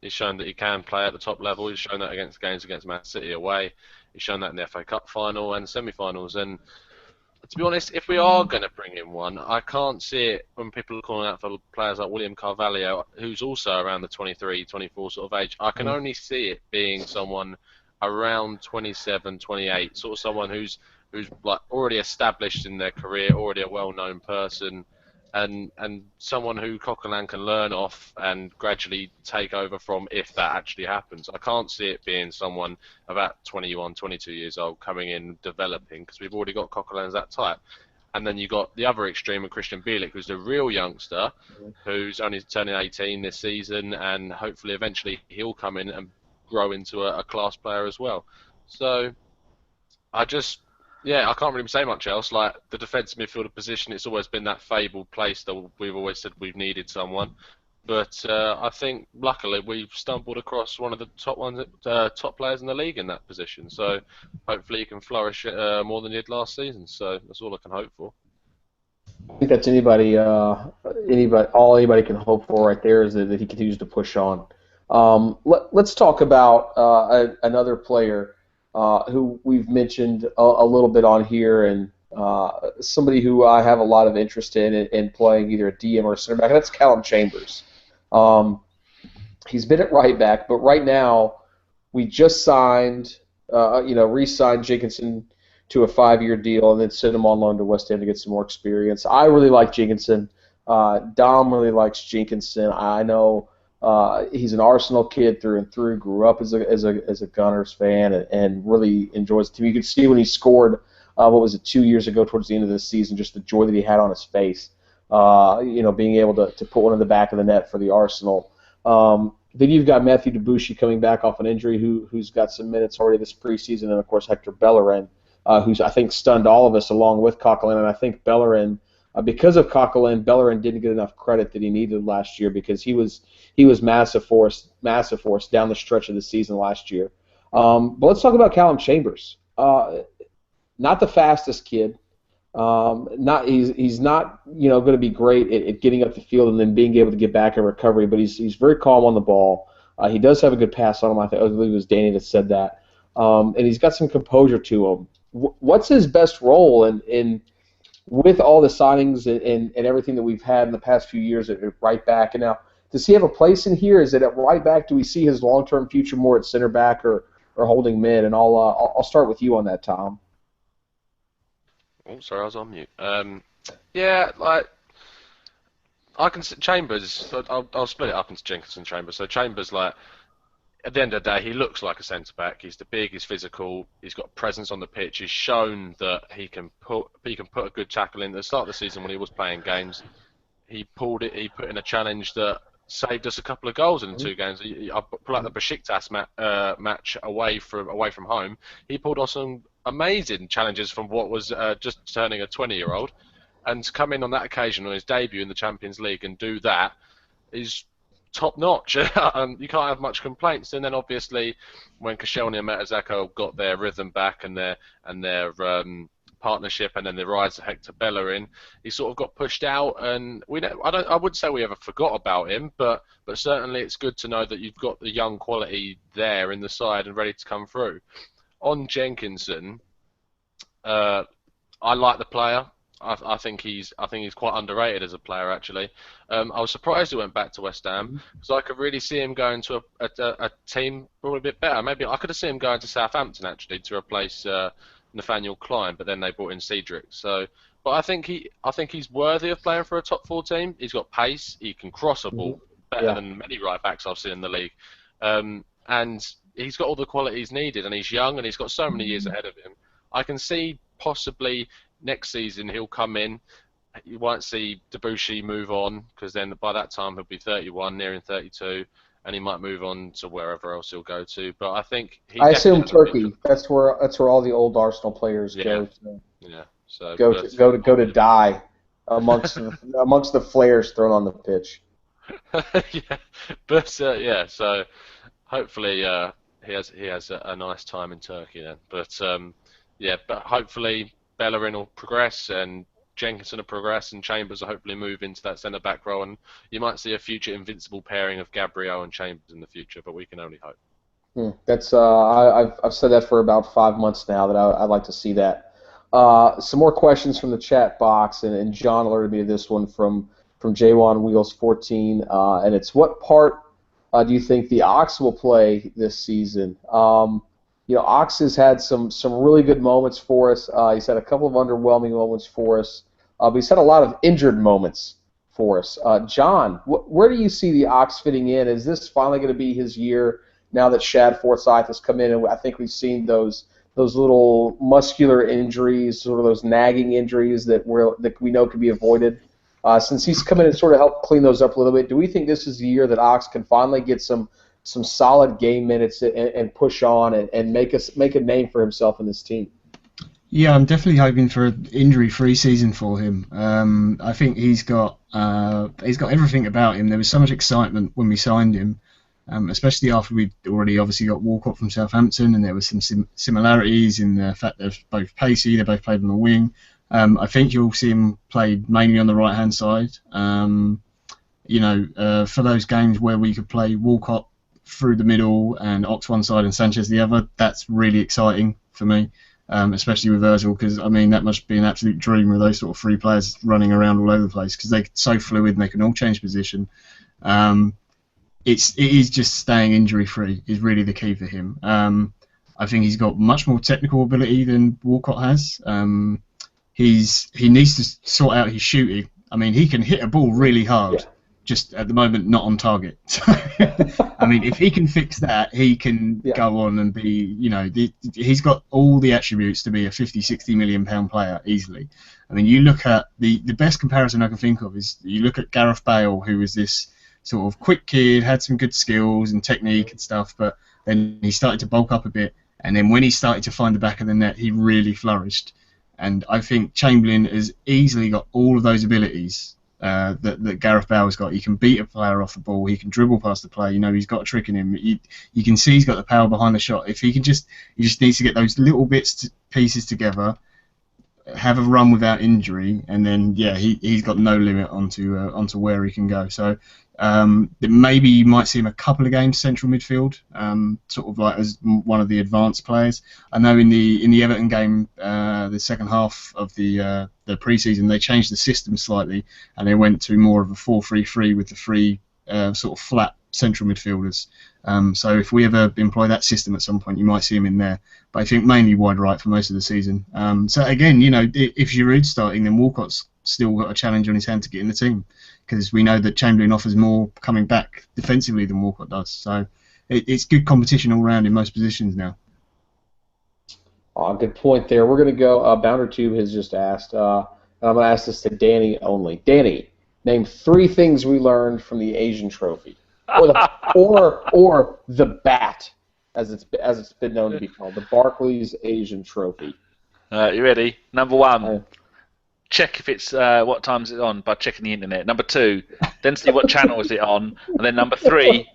He's shown that he can play at the top level. He's shown that against games against Man City away. He's shown that in the FA Cup final and semi-finals. And to be honest, if we are going to bring in one, I can't see it when people are calling out for players like William Carvalho, who's also around the 23, 24 sort of age. I can only see it being someone around 27, 28, sort of someone who's like already established in their career, already a well-known person, and someone who Coquelin can learn off and gradually take over from if that actually happens. I can't see it being someone about 21, 22 years old coming in developing, because we've already got Coquelin's that type. And then you've got the other extreme of Christian Bielik, who's the real youngster, who's only turning 18 this season, and hopefully eventually he'll come in and grow into a class player as well. So I can't really say much else. Like the defensive midfielder position, it's always been that fabled place that we've always said we've needed someone. But I think luckily we've stumbled across one of the top players in the league in that position. So hopefully he can flourish more than he did last season. So that's all I can hope for. I think that's all anybody can hope for right there is that he continues to push on. Let's talk about another player who we've mentioned a little bit on here, and somebody who I have a lot of interest in playing either a DM or a center back, and that's Callum Chambers. He's been at right back, but right now we just signed, re-signed Jenkinson to a 5-year deal and then sent him on loan to West Ham to get some more experience. I really like Jenkinson. Dom really likes Jenkinson. I know he's an Arsenal kid through and through. Grew up as a Gunners fan and really enjoys the team. You could see when he scored, 2 years ago towards the end of the season, just the joy that he had on his face. Being able to put one in the back of the net for the Arsenal. Then you've got Matthew Debussy coming back off an injury who's got some minutes already this preseason, and of course Hector Bellerin, who's I think stunned all of us along with Coquelin, and I think Bellerin, because of Coquelin, Bellerin didn't get enough credit that he needed last year because he was massive force down the stretch of the season last year. But let's talk about Callum Chambers. Not the fastest kid. He's not going to be great at getting up the field and then being able to get back in recovery, but he's very calm on the ball. He does have a good pass on him. I believe it was Danny that said that, and he's got some composure to him. What's his best role in with all the signings and everything that we've had in the past few years at right back? And now, does he have a place in here? Is it at right back? Do we see his long-term future more at center back or holding mid? And I'll start with you on that, Tom. Oh, sorry, I was on mute. I can Chambers. I'll split it up into Jenkinson and Chambers. So Chambers, at the end of the day, he looks like a centre back. He's big, he's physical, he's got presence on the pitch. He's shown that he can put a good tackle in. At the start of the season, when he was playing games, he put in a challenge that saved us a couple of goals in the 2 games. I pull out the Besiktas match away from home. He pulled off some amazing challenges from what was just turning a 20-year-old, and to come in on that occasion on his debut in the Champions League and do that is top notch. You can't have much complaints. And then obviously when Koscielny and Mertesacker got their rhythm back and their partnership, and then the rise of Hector Bellerin, he sort of got pushed out. And I wouldn't say we ever forgot about him, but certainly it's good to know that you've got the young quality there in the side and ready to come through. On Jenkinson, I like the player. I think he's quite underrated as a player, actually. I was surprised he went back to West Ham because I could really see him going to a team probably a bit better. Maybe I could have seen him going to Southampton actually to replace Nathaniel Klein, but then they brought in Cedric. But I think he's worthy of playing for a top 4 team. He's got pace. He can cross a ball better than many right backs I've seen in the league, and he's got all the qualities needed. And he's young, and he's got so many years ahead of him. I can see possibly next season he'll come in. You won't see Debussy move on because then by that time he'll be 31, nearing 32, and he might move on to wherever else he'll go to. But I think I assume Turkey. That's where all the old Arsenal players go to. Yeah. So go to die amongst the flares thrown on the pitch. So hopefully he has a nice time in Turkey then. But hopefully Bellerin will progress and Jenkinson will progress and Chambers will hopefully move into that centre back role, and you might see a future invincible pairing of Gabriel and Chambers in the future, but we can only hope. That's I've said that for about 5 months now that I'd like to see that. Some more questions from the chat box, and John alerted me to this one from J1 Wheels 14, and it's what part do you think the Ox will play this season? Ox has had some really good moments for us. He's had a couple of underwhelming moments for us, but he's had a lot of injured moments for us. John, where do you see the Ox fitting in? Is this finally going to be his year now that Shad Forsyth has come in? And I think we've seen those little muscular injuries, sort of those nagging injuries that we know can be avoided. Since he's come in and sort of helped clean those up a little bit, do we think this is the year that Ox can finally get some solid game minutes and push on and make a name for himself in this team? Yeah, I'm definitely hoping for an injury-free season for him. I think he's got everything about him. There was so much excitement when we signed him, especially after we'd already obviously got Walcott from Southampton, and there was some similarities in the fact they're both pacey, they both played on the wing. I think you'll see him play mainly on the right-hand side. For those games where we could play Walcott through the middle and Ox one side and Sanchez the other, that's really exciting for me. especially with Ozil, because I mean that must be an absolute dream with those sort of 3 players running around all over the place because they're so fluid and they can all change position. It is just staying injury free is really the key for him. I think he's got much more technical ability than Walcott has. He needs to sort out his shooting. I mean, he can hit a ball really hard, just at the moment not on target. I mean, if he can fix that, he can go on and be, he's got all the attributes to be a 50, 60 million pound player easily. I mean, you look at the best comparison I can think of is you look at Gareth Bale, who was this sort of quick kid, had some good skills and technique and stuff, but then he started to bulk up a bit, and then when he started to find the back of the net, he really flourished. And I think Chamberlain has easily got all of those abilities that Gareth Bale's got. He can beat a player off the ball. He can dribble past the player. He's got a trick in him. You can see he's got the power behind the shot. If he just needs to get those little pieces together, have a run without injury, and then he's got no limit onto where he can go. So maybe you might see him a couple of games central midfield, sort of like as one of the advanced players. I know in the Everton game, the second half of the pre-season, they changed the system slightly, and they went to more of a 4-3-3 with the 3 sort of flat central midfielders. So if we ever employ that system at some point, you might see him in there. But I think mainly wide right for most of the season. So again, if Giroud's starting, then Walcott's still got a challenge on his hand to get in the team, because we know that Chamberlain offers more coming back defensively than Walcott does. So it's good competition all round in most positions now. Good point there. We're going to go, BounderTube has just asked, and I'm going to ask this to Danny only. Danny, name 3 things we learned from the Asian Trophy. Or the BAT, as it's been known to be called, the Barclays Asian Trophy. You ready? Number 1, check if it's what time is it on by checking the internet. Number 2, then see what channel is it on, and then number 3,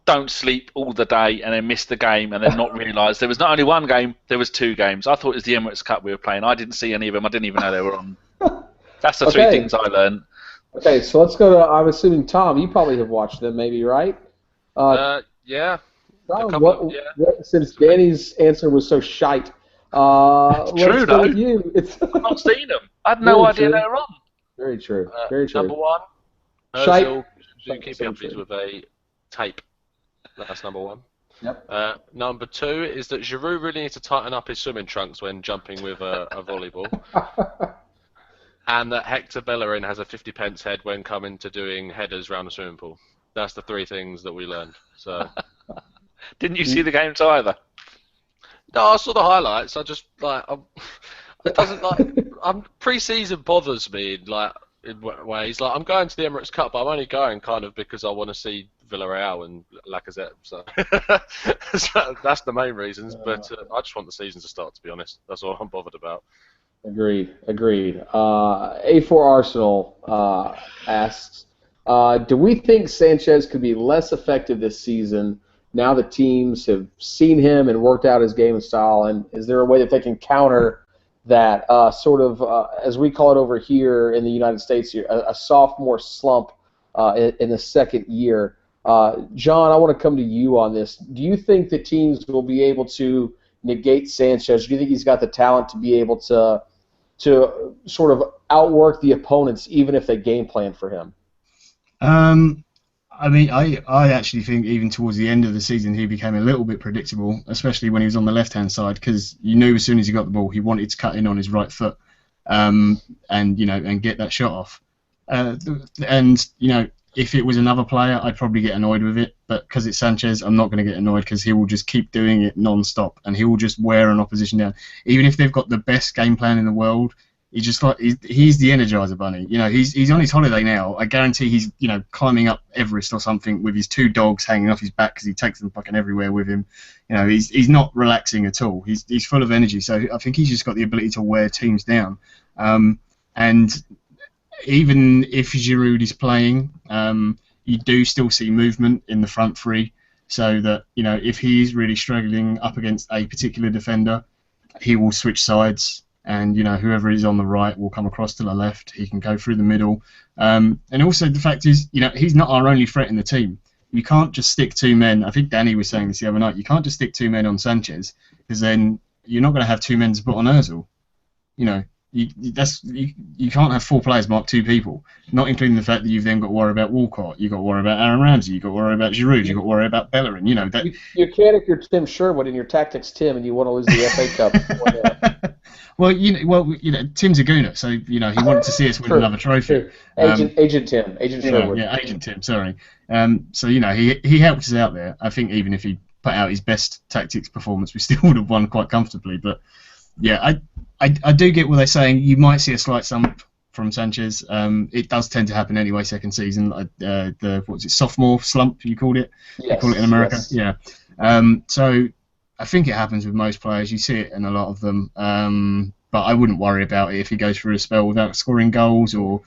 don't sleep all the day and then miss the game and then not realise there was not only 1 game, there was 2 games. I thought it was the Emirates Cup we were playing. I didn't see any of them. I didn't even know they were on. That's the 3 things I learned. Okay, so let's go to, I'm assuming, Tom, you probably have watched them maybe, right? Yeah. Tom, since Danny's answer was so shite, let's true, go though. with you. I've not seen them. I had no idea they were on. Very true. Very true. Number 1, Shite. Ozil keep up with a tape. That's number 1. Yep. Number 2 is that Giroud really needs to tighten up his swimming trunks when jumping with a volleyball. And that Hector Bellerin has a 50p head when coming to doing headers around the swimming pool. That's the 3 things that we learned. So, didn't you see the games either? No, I saw the highlights. I just it doesn't pre-season bothers me in ways. Like I'm going to the Emirates Cup, but I'm only going kind of because I want to see Villarreal and Lacazette. So that's the main reasons. But I just want the season to start. To be honest, that's all I'm bothered about. Agreed. A4 Arsenal asks, do we think Sanchez could be less effective this season now that teams have seen him and worked out his game and style? And is there a way that they can counter that sort of, as we call it over here in the United States, a sophomore slump in the second year? John, I want to come to you on this. Do you think that teams will be able to negate Sanchez? Do you think he's got the talent to be able to sort of outwork the opponents even if they game plan for him? I mean, I actually think even towards the end of the season he became a little bit predictable, especially when he was on the left-hand side, because you knew as soon as he got the ball he wanted to cut in on his right foot, and get that shot off. If it was another player, I'd probably get annoyed with it, but because it's Sanchez, I'm not going to get annoyed because he will just keep doing it non-stop and he will just wear an opposition down. Even if they've got the best game plan in the world, he's just he's the Energizer Bunny. He's on his holiday now. I guarantee he's climbing up Everest or something with his 2 dogs hanging off his back because he takes them fucking everywhere with him. He's not relaxing at all. He's full of energy. So I think he's just got the ability to wear teams down. And even if Giroud is playing, you do still see movement in the front 3, so that if he is really struggling up against a particular defender, he will switch sides, and whoever is on the right will come across to the left. He can go through the middle, and also the fact is, he's not our only threat in the team. You can't just stick 2 men. I think Danny was saying this the other night. You can't just stick 2 men on Sanchez, because then you're not going to have two men to put on Ozil. You know, you can't have 4 players mark 2 people, not including the fact that you've then got to worry about Walcott, you've got to worry about Aaron Ramsey, you've got to worry about Giroud, you've got to worry about Bellerin. You know that. You can't if you're Tim Sherwood and your tactics Tim and you want to lose the FA Cup. Well, Tim's a gooner, so he wanted to see us win another trophy. Agent Sherwood. Yeah, Agent Tim. Sorry. So he helped us out there. I think even if he put out his best tactics performance, we still would have won quite comfortably. But yeah, I do get what they're saying. You might see a slight slump from Sanchez. It does tend to happen anyway. Second season, sophomore slump you called it? Yes, you call it in America. Yes. Yeah. So I think it happens with most players. You see it in a lot of them. But I wouldn't worry about it if he goes through a spell without scoring goals or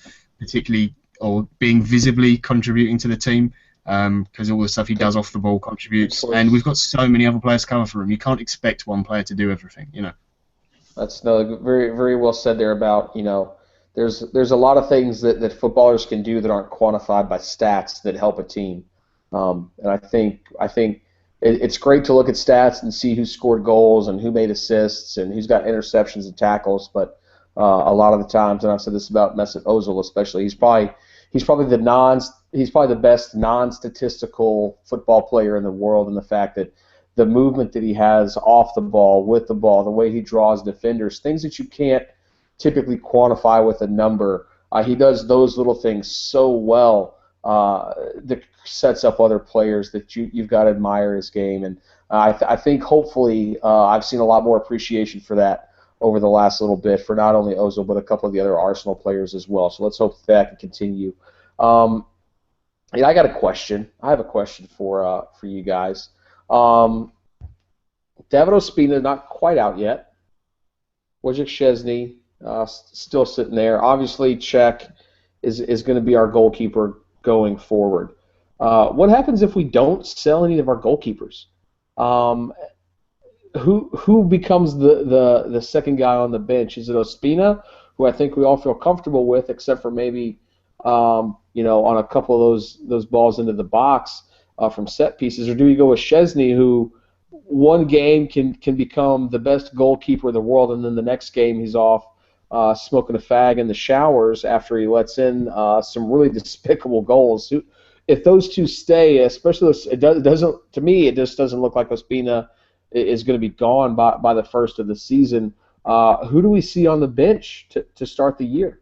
being visibly contributing to the team. Because all the stuff he does off the ball contributes, and we've got so many other players coming for him. You can't expect one player to do everything. That's very, very well said there about, there's a lot of things that footballers can do that aren't quantified by stats that help a team. And I think it's great to look at stats and see who scored goals and who made assists and who's got interceptions and tackles. But a lot of the times, and I've said this about Mesut Ozil especially, he's probably the best non-statistical football player in the world, in the fact that the movement that he has off the ball, with the ball, the way he draws defenders, things that you can't typically quantify with a number. He does those little things so well that sets up other players that you've got to admire his game. And I think hopefully I've seen a lot more appreciation for that over the last little bit for not only Ozil but a couple of the other Arsenal players as well. So let's hope that can continue. I got a question. I have a question for you guys. David Ospina not quite out yet. Wojciech Szczesny still sitting there. Obviously, Czech is going to be our goalkeeper going forward. What happens if we don't sell any of our goalkeepers? Who becomes the second guy on the bench? Is it Ospina, who I think we all feel comfortable with, except for maybe on a couple of those balls into the box from set pieces, or do we go with Szczesny, who one game can become the best goalkeeper in the world, and then the next game he's off smoking a fag in the showers after he lets in some really despicable goals? If those two stay, especially it doesn't to me, it just doesn't look like Ospina is going to be gone by the first of the season. Who do we see on the bench to start the year?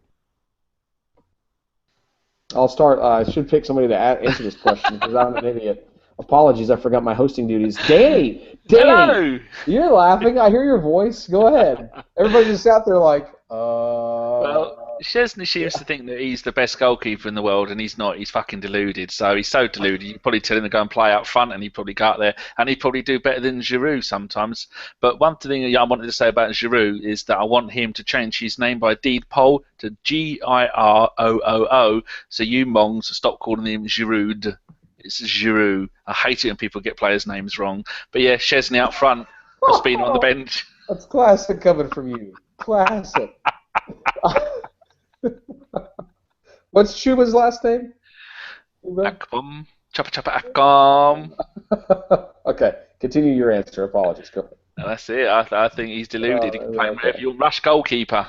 I'll start. I should pick somebody to answer this question because I'm an idiot. Apologies, I forgot my hosting duties. Danny, Hello. You're laughing. I hear your voice. Go ahead. Everybody just sat there like, Well, Szczesny seems to think that he's the best goalkeeper in the world, and he's not. He's fucking deluded. So he's so deluded, you probably tell him to go and play out front, and he'd probably go out there, and he'd probably do better than Giroud sometimes. But one thing I wanted to say about Giroud is that I want him to change his name by deed poll to Girooo, so you mongs stop calling him Giroud. It's Giroud. I hate it when people get players' names wrong. But yeah, Szczesny out front, Ospina on the bench. That's classic coming from you. Classic. What's Chuba's last name? Akbom. Choppa Akbom. Okay, continue your answer. Apologies. Go ahead. That's it. I think he's deluded. He can play him wherever you want. Rush goalkeeper.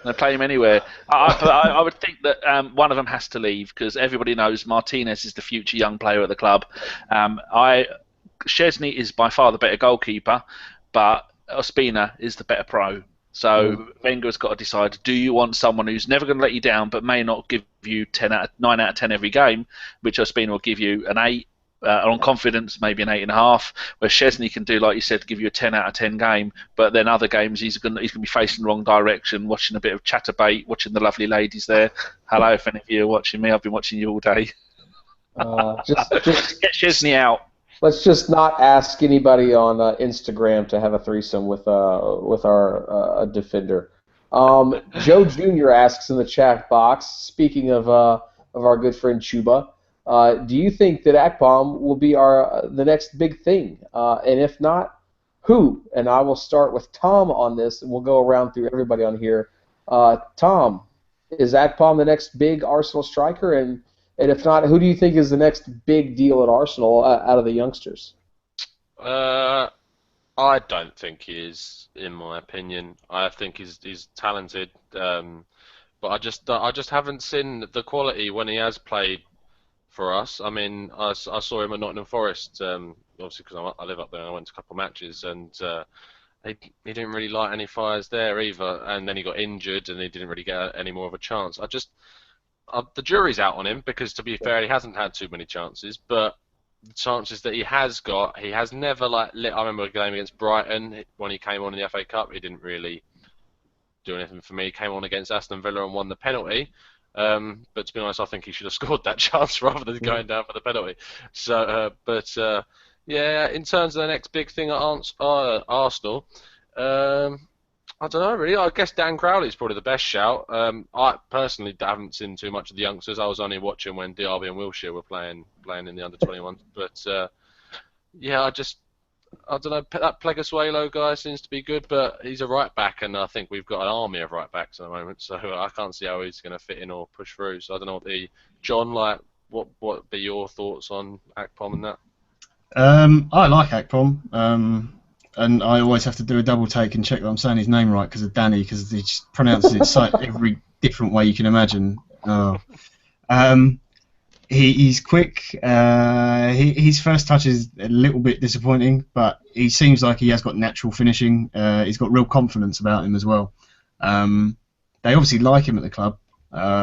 They play him anywhere. I would think that one of them has to leave because everybody knows Martinez is the future young player at the club. Szczesny is by far the better goalkeeper, but Ospina is the better pro. So Wenger's got to decide: do you want someone who's never going to let you down, but may not give you 9 out of 10 every game, which Ospina will give you an 8. On confidence, maybe an 8.5. Where Szczesny can do, like you said, give you a 10 out of 10 game, but then other games he's going to be facing the wrong direction, watching a bit of chatterbait, watching the lovely ladies there. Hello, if any of you are watching me, I've been watching you all day. Just get Szczesny out. Let's just not ask anybody on Instagram to have a threesome with our defender. Joe Jr. asks in the chat box. Speaking of our good friend Chuba. Do you think that Akbom will be the next big thing? And if not, who? And I will start with Tom on this, and we'll go around through everybody on here. Tom, is Akbom the next big Arsenal striker? And if not, who do you think is the next big deal at Arsenal out of the youngsters? I I don't think he is, in my opinion. I think he's talented, but I just haven't seen the quality when he has played for us. I mean, I saw him at Nottingham Forest, obviously because I live up there and I went to a couple of matches, and he didn't really light any fires there either. And then he got injured and he didn't really get any more of a chance. The jury's out on him because, to be fair, he hasn't had too many chances, but the chances that he has got, he has never like lit. I remember a game against Brighton when he came on in the FA Cup. He didn't really do anything for me. He came on against Aston Villa and won the penalty. But to be honest, I think he should have scored that chance rather than going down for the penalty. So, yeah, in terms of the next big thing at Arsenal, I don't know really. I guess Dan Crowley's probably the best shout. I personally haven't seen too much of the youngsters. I was only watching when Derby and Wilshere were playing in the under-21. But yeah, I don't know. That Pleguezuelo guy seems to be good, but he's a right back, and I think we've got an army of right backs at the moment. So I can't see how he's going to fit in or push through. So I don't know John, like, what would be your thoughts on Akpom and that? I like Akpom, and I always have to do a double take and check that I'm saying his name right because of Danny, because he just pronounces it so every different way you can imagine. He's quick. His first touch is a little bit disappointing, but he seems like he has got natural finishing. He's got real confidence about him as well. They obviously like him at the club. I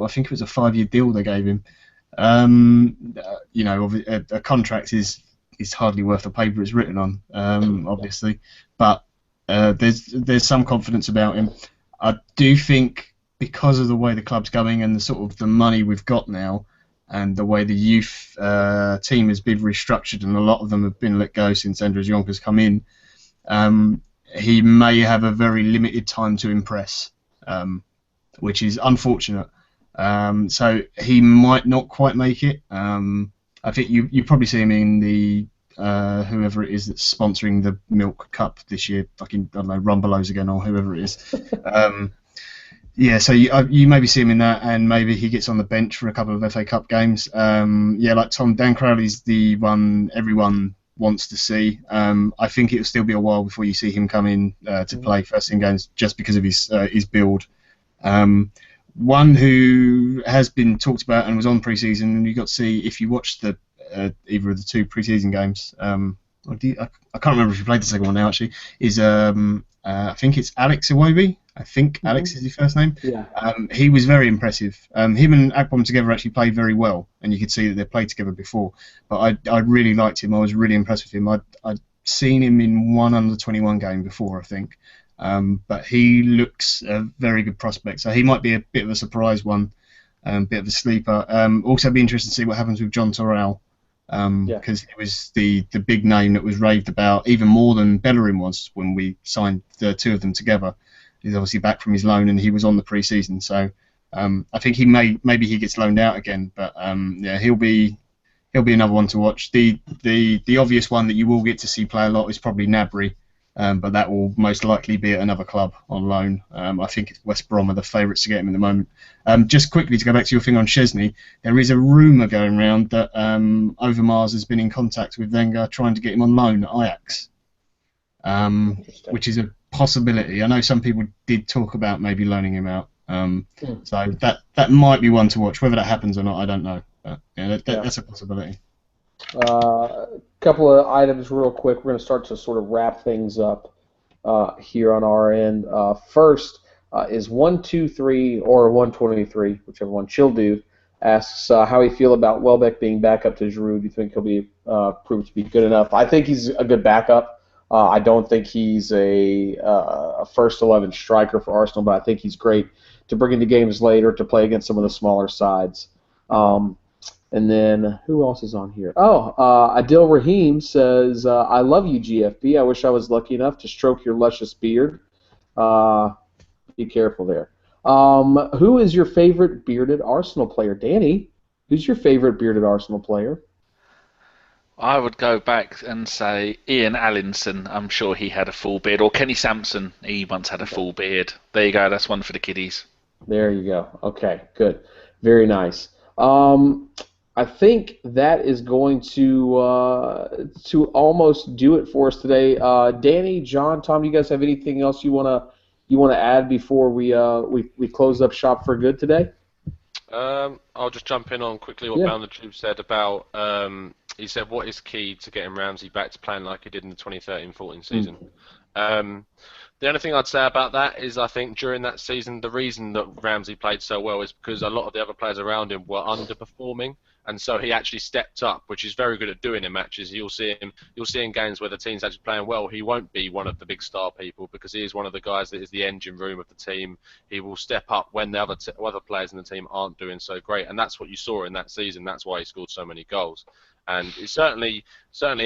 think it was a 5-year deal they gave him. You know, a contract is hardly worth the paper it's written on, obviously. But there's some confidence about him. I do think because of the way the club's going and the sort of the money we've got now, and the way the youth team has been restructured, and a lot of them have been let go since Andres Jonker's come in, he may have a very limited time to impress, which is unfortunate. So he might not quite make it. I think you probably see him in the whoever it is that's sponsoring the Milk Cup this year, fucking, I don't know, Rumbelows again or whoever it is. Yeah, so you maybe see him in that, and maybe he gets on the bench for a couple of FA Cup games. Yeah, like Tom, Dan Crowley's the one everyone wants to see. I think it'll still be a while before you see him come in to play first team games just because of his build. One who has been talked about and was on pre-season, and you got to see if you watched the either of the two pre-season games. I can't remember if you played the second one now. Actually, is I think it's Alex Iwobi. I think Alex is his first name. Yeah. He was very impressive. Him and Akpom together actually played very well, and you could see that they played together before. But I really liked him. I was really impressed with him. I'd seen him in one under-21 game before, I think. But he looks a very good prospect. So he might be a bit of a surprise one, bit of a sleeper. Also be interested to see what happens with John Torrell. Because it was the big name that was raved about even more than Bellerin was when we signed the two of them together. He's obviously back from his loan and he was on the pre-season, so I think maybe he gets loaned out again, but yeah, he'll be another one to watch. The obvious one that you will get to see play a lot is probably Gnabry, but that will most likely be at another club on loan. I think West Brom are the favourites to get him at the moment. Just quickly to go back to your thing on Szczesny, there is a rumour going around that Overmars has been in contact with Wenger trying to get him on loan at Ajax, which is a possibility. I know some people did talk about maybe loaning him out, so that might be one to watch. Whether that happens or not, I don't know. But yeah, that's a possibility. Couple of items real quick. We're going to start to sort of wrap things up here on our end. First is 123 or 123, whichever one she'll do, asks how he feel about Welbeck being back up to Giroud. Do you think he'll be proved to be good enough? I think he's a good backup. I don't think he's a first 11 striker for Arsenal, but I think he's great to bring into games later to play against some of the smaller sides. And then who else is on here? Adil Rahim says, I love you, GFB. I wish I was lucky enough to stroke your luscious beard. Be careful there. Who is your favorite bearded Arsenal player? Danny, who's your favorite bearded Arsenal player? I would go back and say Ian Allinson. I'm sure he had a full beard. Or Kenny Sampson. He once had a full beard. There you go. That's one for the kiddies. There you go. Okay, good. Very nice. I think that is going to almost do it for us today. Danny, John, Tom, you guys have anything else you wanna add before we close up shop for good today? I'll just jump in on quickly what Yeah. Bound the Tube said about. He said, "What is key to getting Ramsey back to playing like he did in the 2013-14 season?" The only thing I'd say about that is I think during that season, the reason that Ramsey played so well is because a lot of the other players around him were underperforming, and so he actually stepped up, which he's very good at doing in matches. You'll see in games where the team's actually playing well. He won't be one of the big star people because he is one of the guys that is the engine room of the team. He will step up when the other players in the team aren't doing so great, and that's what you saw in that season. That's why he scored so many goals, and he certainly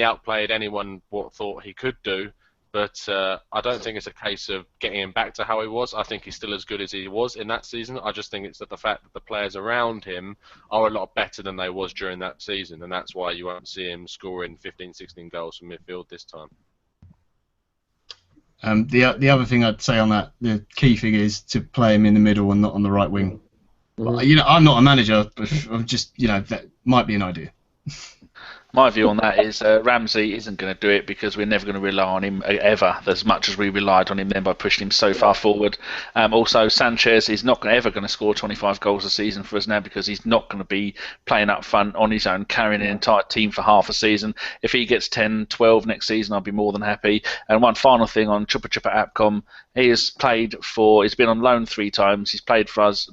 outplayed anyone what thought he could do. But I don't think it's a case of getting him back to how he was. I think he's still as good as he was in that season. I just think it's that the fact that the players around him are a lot better than they was during that season, and that's why you won't see him scoring 15, 16 goals from midfield this time. The other thing I'd say on that, the key thing is to play him in the middle and not on the right wing. Mm-hmm. I'm not a manager, but I'm just, that might be an idea. My view on that is Ramsey isn't going to do it because we're never going to rely on him ever as much as we relied on him then by pushing him so far forward. Also, Sanchez is not ever going to score 25 goals a season for us now because he's not going to be playing up front on his own, carrying an entire team for half a season. If he gets 10, 12 next season, I'll be more than happy. And one final thing on Chupa Chupa Apcom, he's been on loan 3 times. He's played for us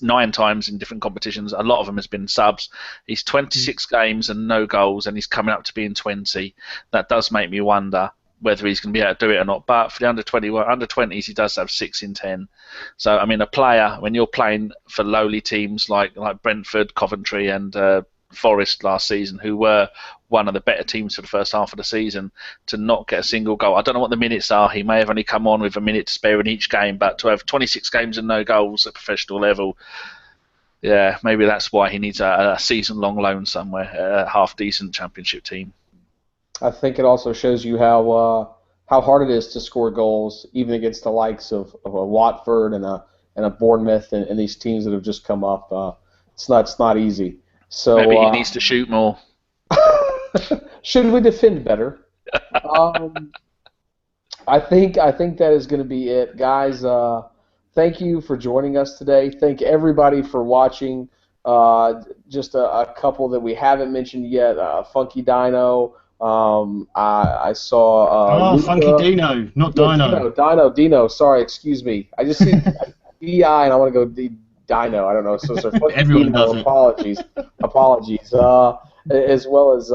9 times in different competitions. A lot of them has been subs. He's 26 games and no goals, and he's coming up to being 20. That does make me wonder whether he's going to be able to do it or not. But for the under 20s, he does have 6 in 10. So I mean, a player when you're playing for lowly teams like Brentford, Coventry, and Forest last season, who were one of the better teams for the first half of the season, to not get a single goal. I don't know what the minutes are. He may have only come on with a minute to spare in each game, but to have 26 games and no goals at professional level, yeah, maybe that's why he needs a season-long loan somewhere, a half-decent championship team. I think it also shows you how hard it is to score goals, even against the likes of a Watford and a Bournemouth and these teams that have just come up. It's not easy. So maybe he needs to shoot more. Should we defend better? I think that is going to be it, guys. Thank you for joining us today. Thank everybody for watching. Just a couple that we haven't mentioned yet. Funky Dino. I saw. Luca. Funky Dino, not Dino. Dino. Sorry, excuse me. I just see DI and I want to go Dino. I don't know. So Funky Everyone Dino. does it. Apologies. As well as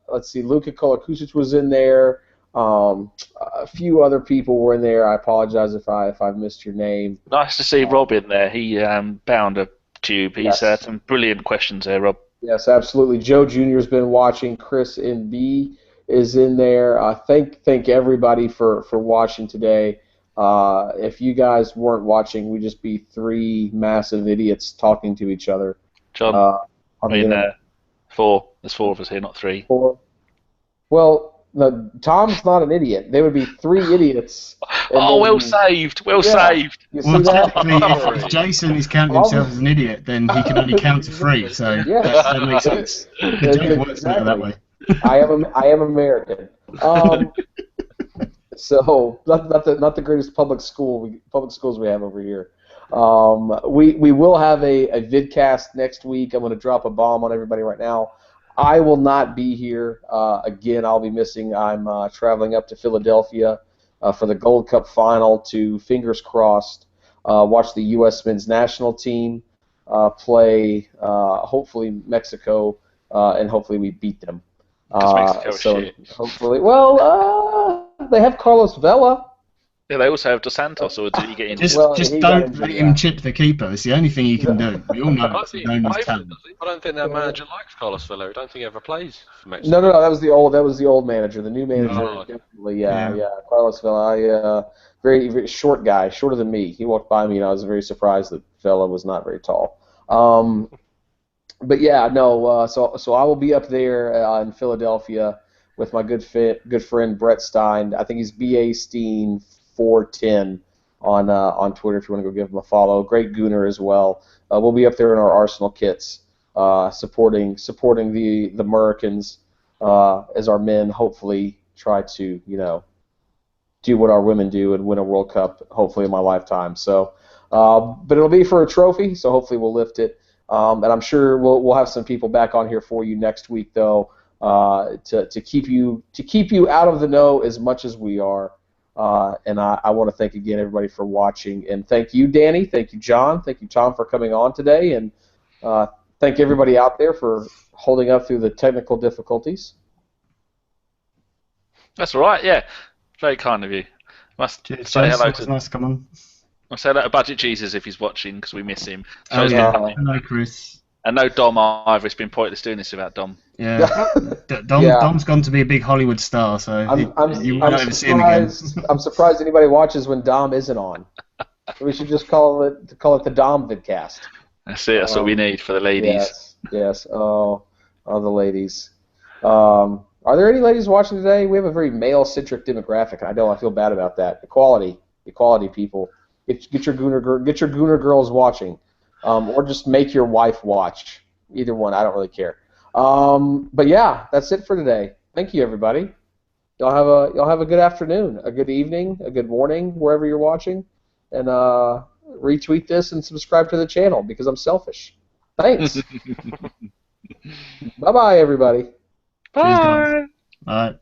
let's see, Luka Kolakusic was in there. A few other people were in there. I apologize if I've missed your name. Nice to see Rob in there. He bound a tube. He's some brilliant questions there, Rob. Yes, absolutely. Joe Jr. has been watching. Chris NB is in there. Thank everybody for watching today. If you guys weren't watching, we'd just be 3 massive idiots talking to each other. John, 4. There's 4 of us here, not 3. 4. Well, no, Tom's not an idiot. There would be 3 idiots. Well saved. Well saved. You see that? If Jason is counting himself as an idiot, then he can only count to 3. So that makes sense. The game works better that way. I am American. So not the greatest public schools we have over here. We will have a vidcast next week. I'm going to drop a bomb on everybody right now. I will not be here. Again, I'll be missing. I'm traveling up to Philadelphia for the Gold Cup final to, fingers crossed, watch the U.S. men's national team play, hopefully Mexico, and hopefully we beat them. Shit. Hopefully, they have Carlos Vela. Yeah, they also have Dos Santos, or did he get in? Just don't let him chip the keeper. It's the only thing he can do. We all know his talent. I don't think that manager likes Carlos Vela. I don't think he ever plays for Mexico. No, that was the old manager. The new manager, definitely, yeah. Carlos Vela, very, very short guy, shorter than me. He walked by me, and I was very surprised that Vela was not very tall. But yeah, no. So I will be up there in Philadelphia with my good friend Brett Stein. I think he's BA Steen 410 on Twitter if you want to go give him a follow. Great gooner as well. We'll be up there in our Arsenal kits supporting the Americans as our men hopefully try to do what our women do and win a World Cup hopefully in my lifetime. So, but it'll be for a trophy, so hopefully we'll lift it. And I'm sure we'll have some people back on here for you next week though, to keep you out of the know as much as we are. And I want to thank again everybody for watching, and thank you, Danny, thank you, John, thank you, Tom, for coming on today, and thank everybody out there for holding up through the technical difficulties. That's all right. Yeah, very kind of you. Cheers, say Jason. hello It was nice to come on. I'll say hello to Budget Jesus if he's watching because we miss him. Oh, yeah. Hello, Chris. And no Dom either. It's been pointless doing this without Dom. Yeah, Dom's gone to be a big Hollywood star, so you won't ever see him again. I'm surprised anybody watches when Dom isn't on. We should just call it the Dom Vidcast. That's it. That's what we need for the ladies. Yes. Oh, the ladies. Are there any ladies watching today? We have a very male-centric demographic, and I feel bad about that. Equality, people. Get your Gooner girls watching, or just make your wife watch. Either one, I don't really care. But yeah, that's it for today. Thank you, everybody. Y'all have a good afternoon, a good evening, a good morning, wherever you're watching, and retweet this and subscribe to the channel because I'm selfish. Thanks. Bye-bye, everybody. Bye. All right.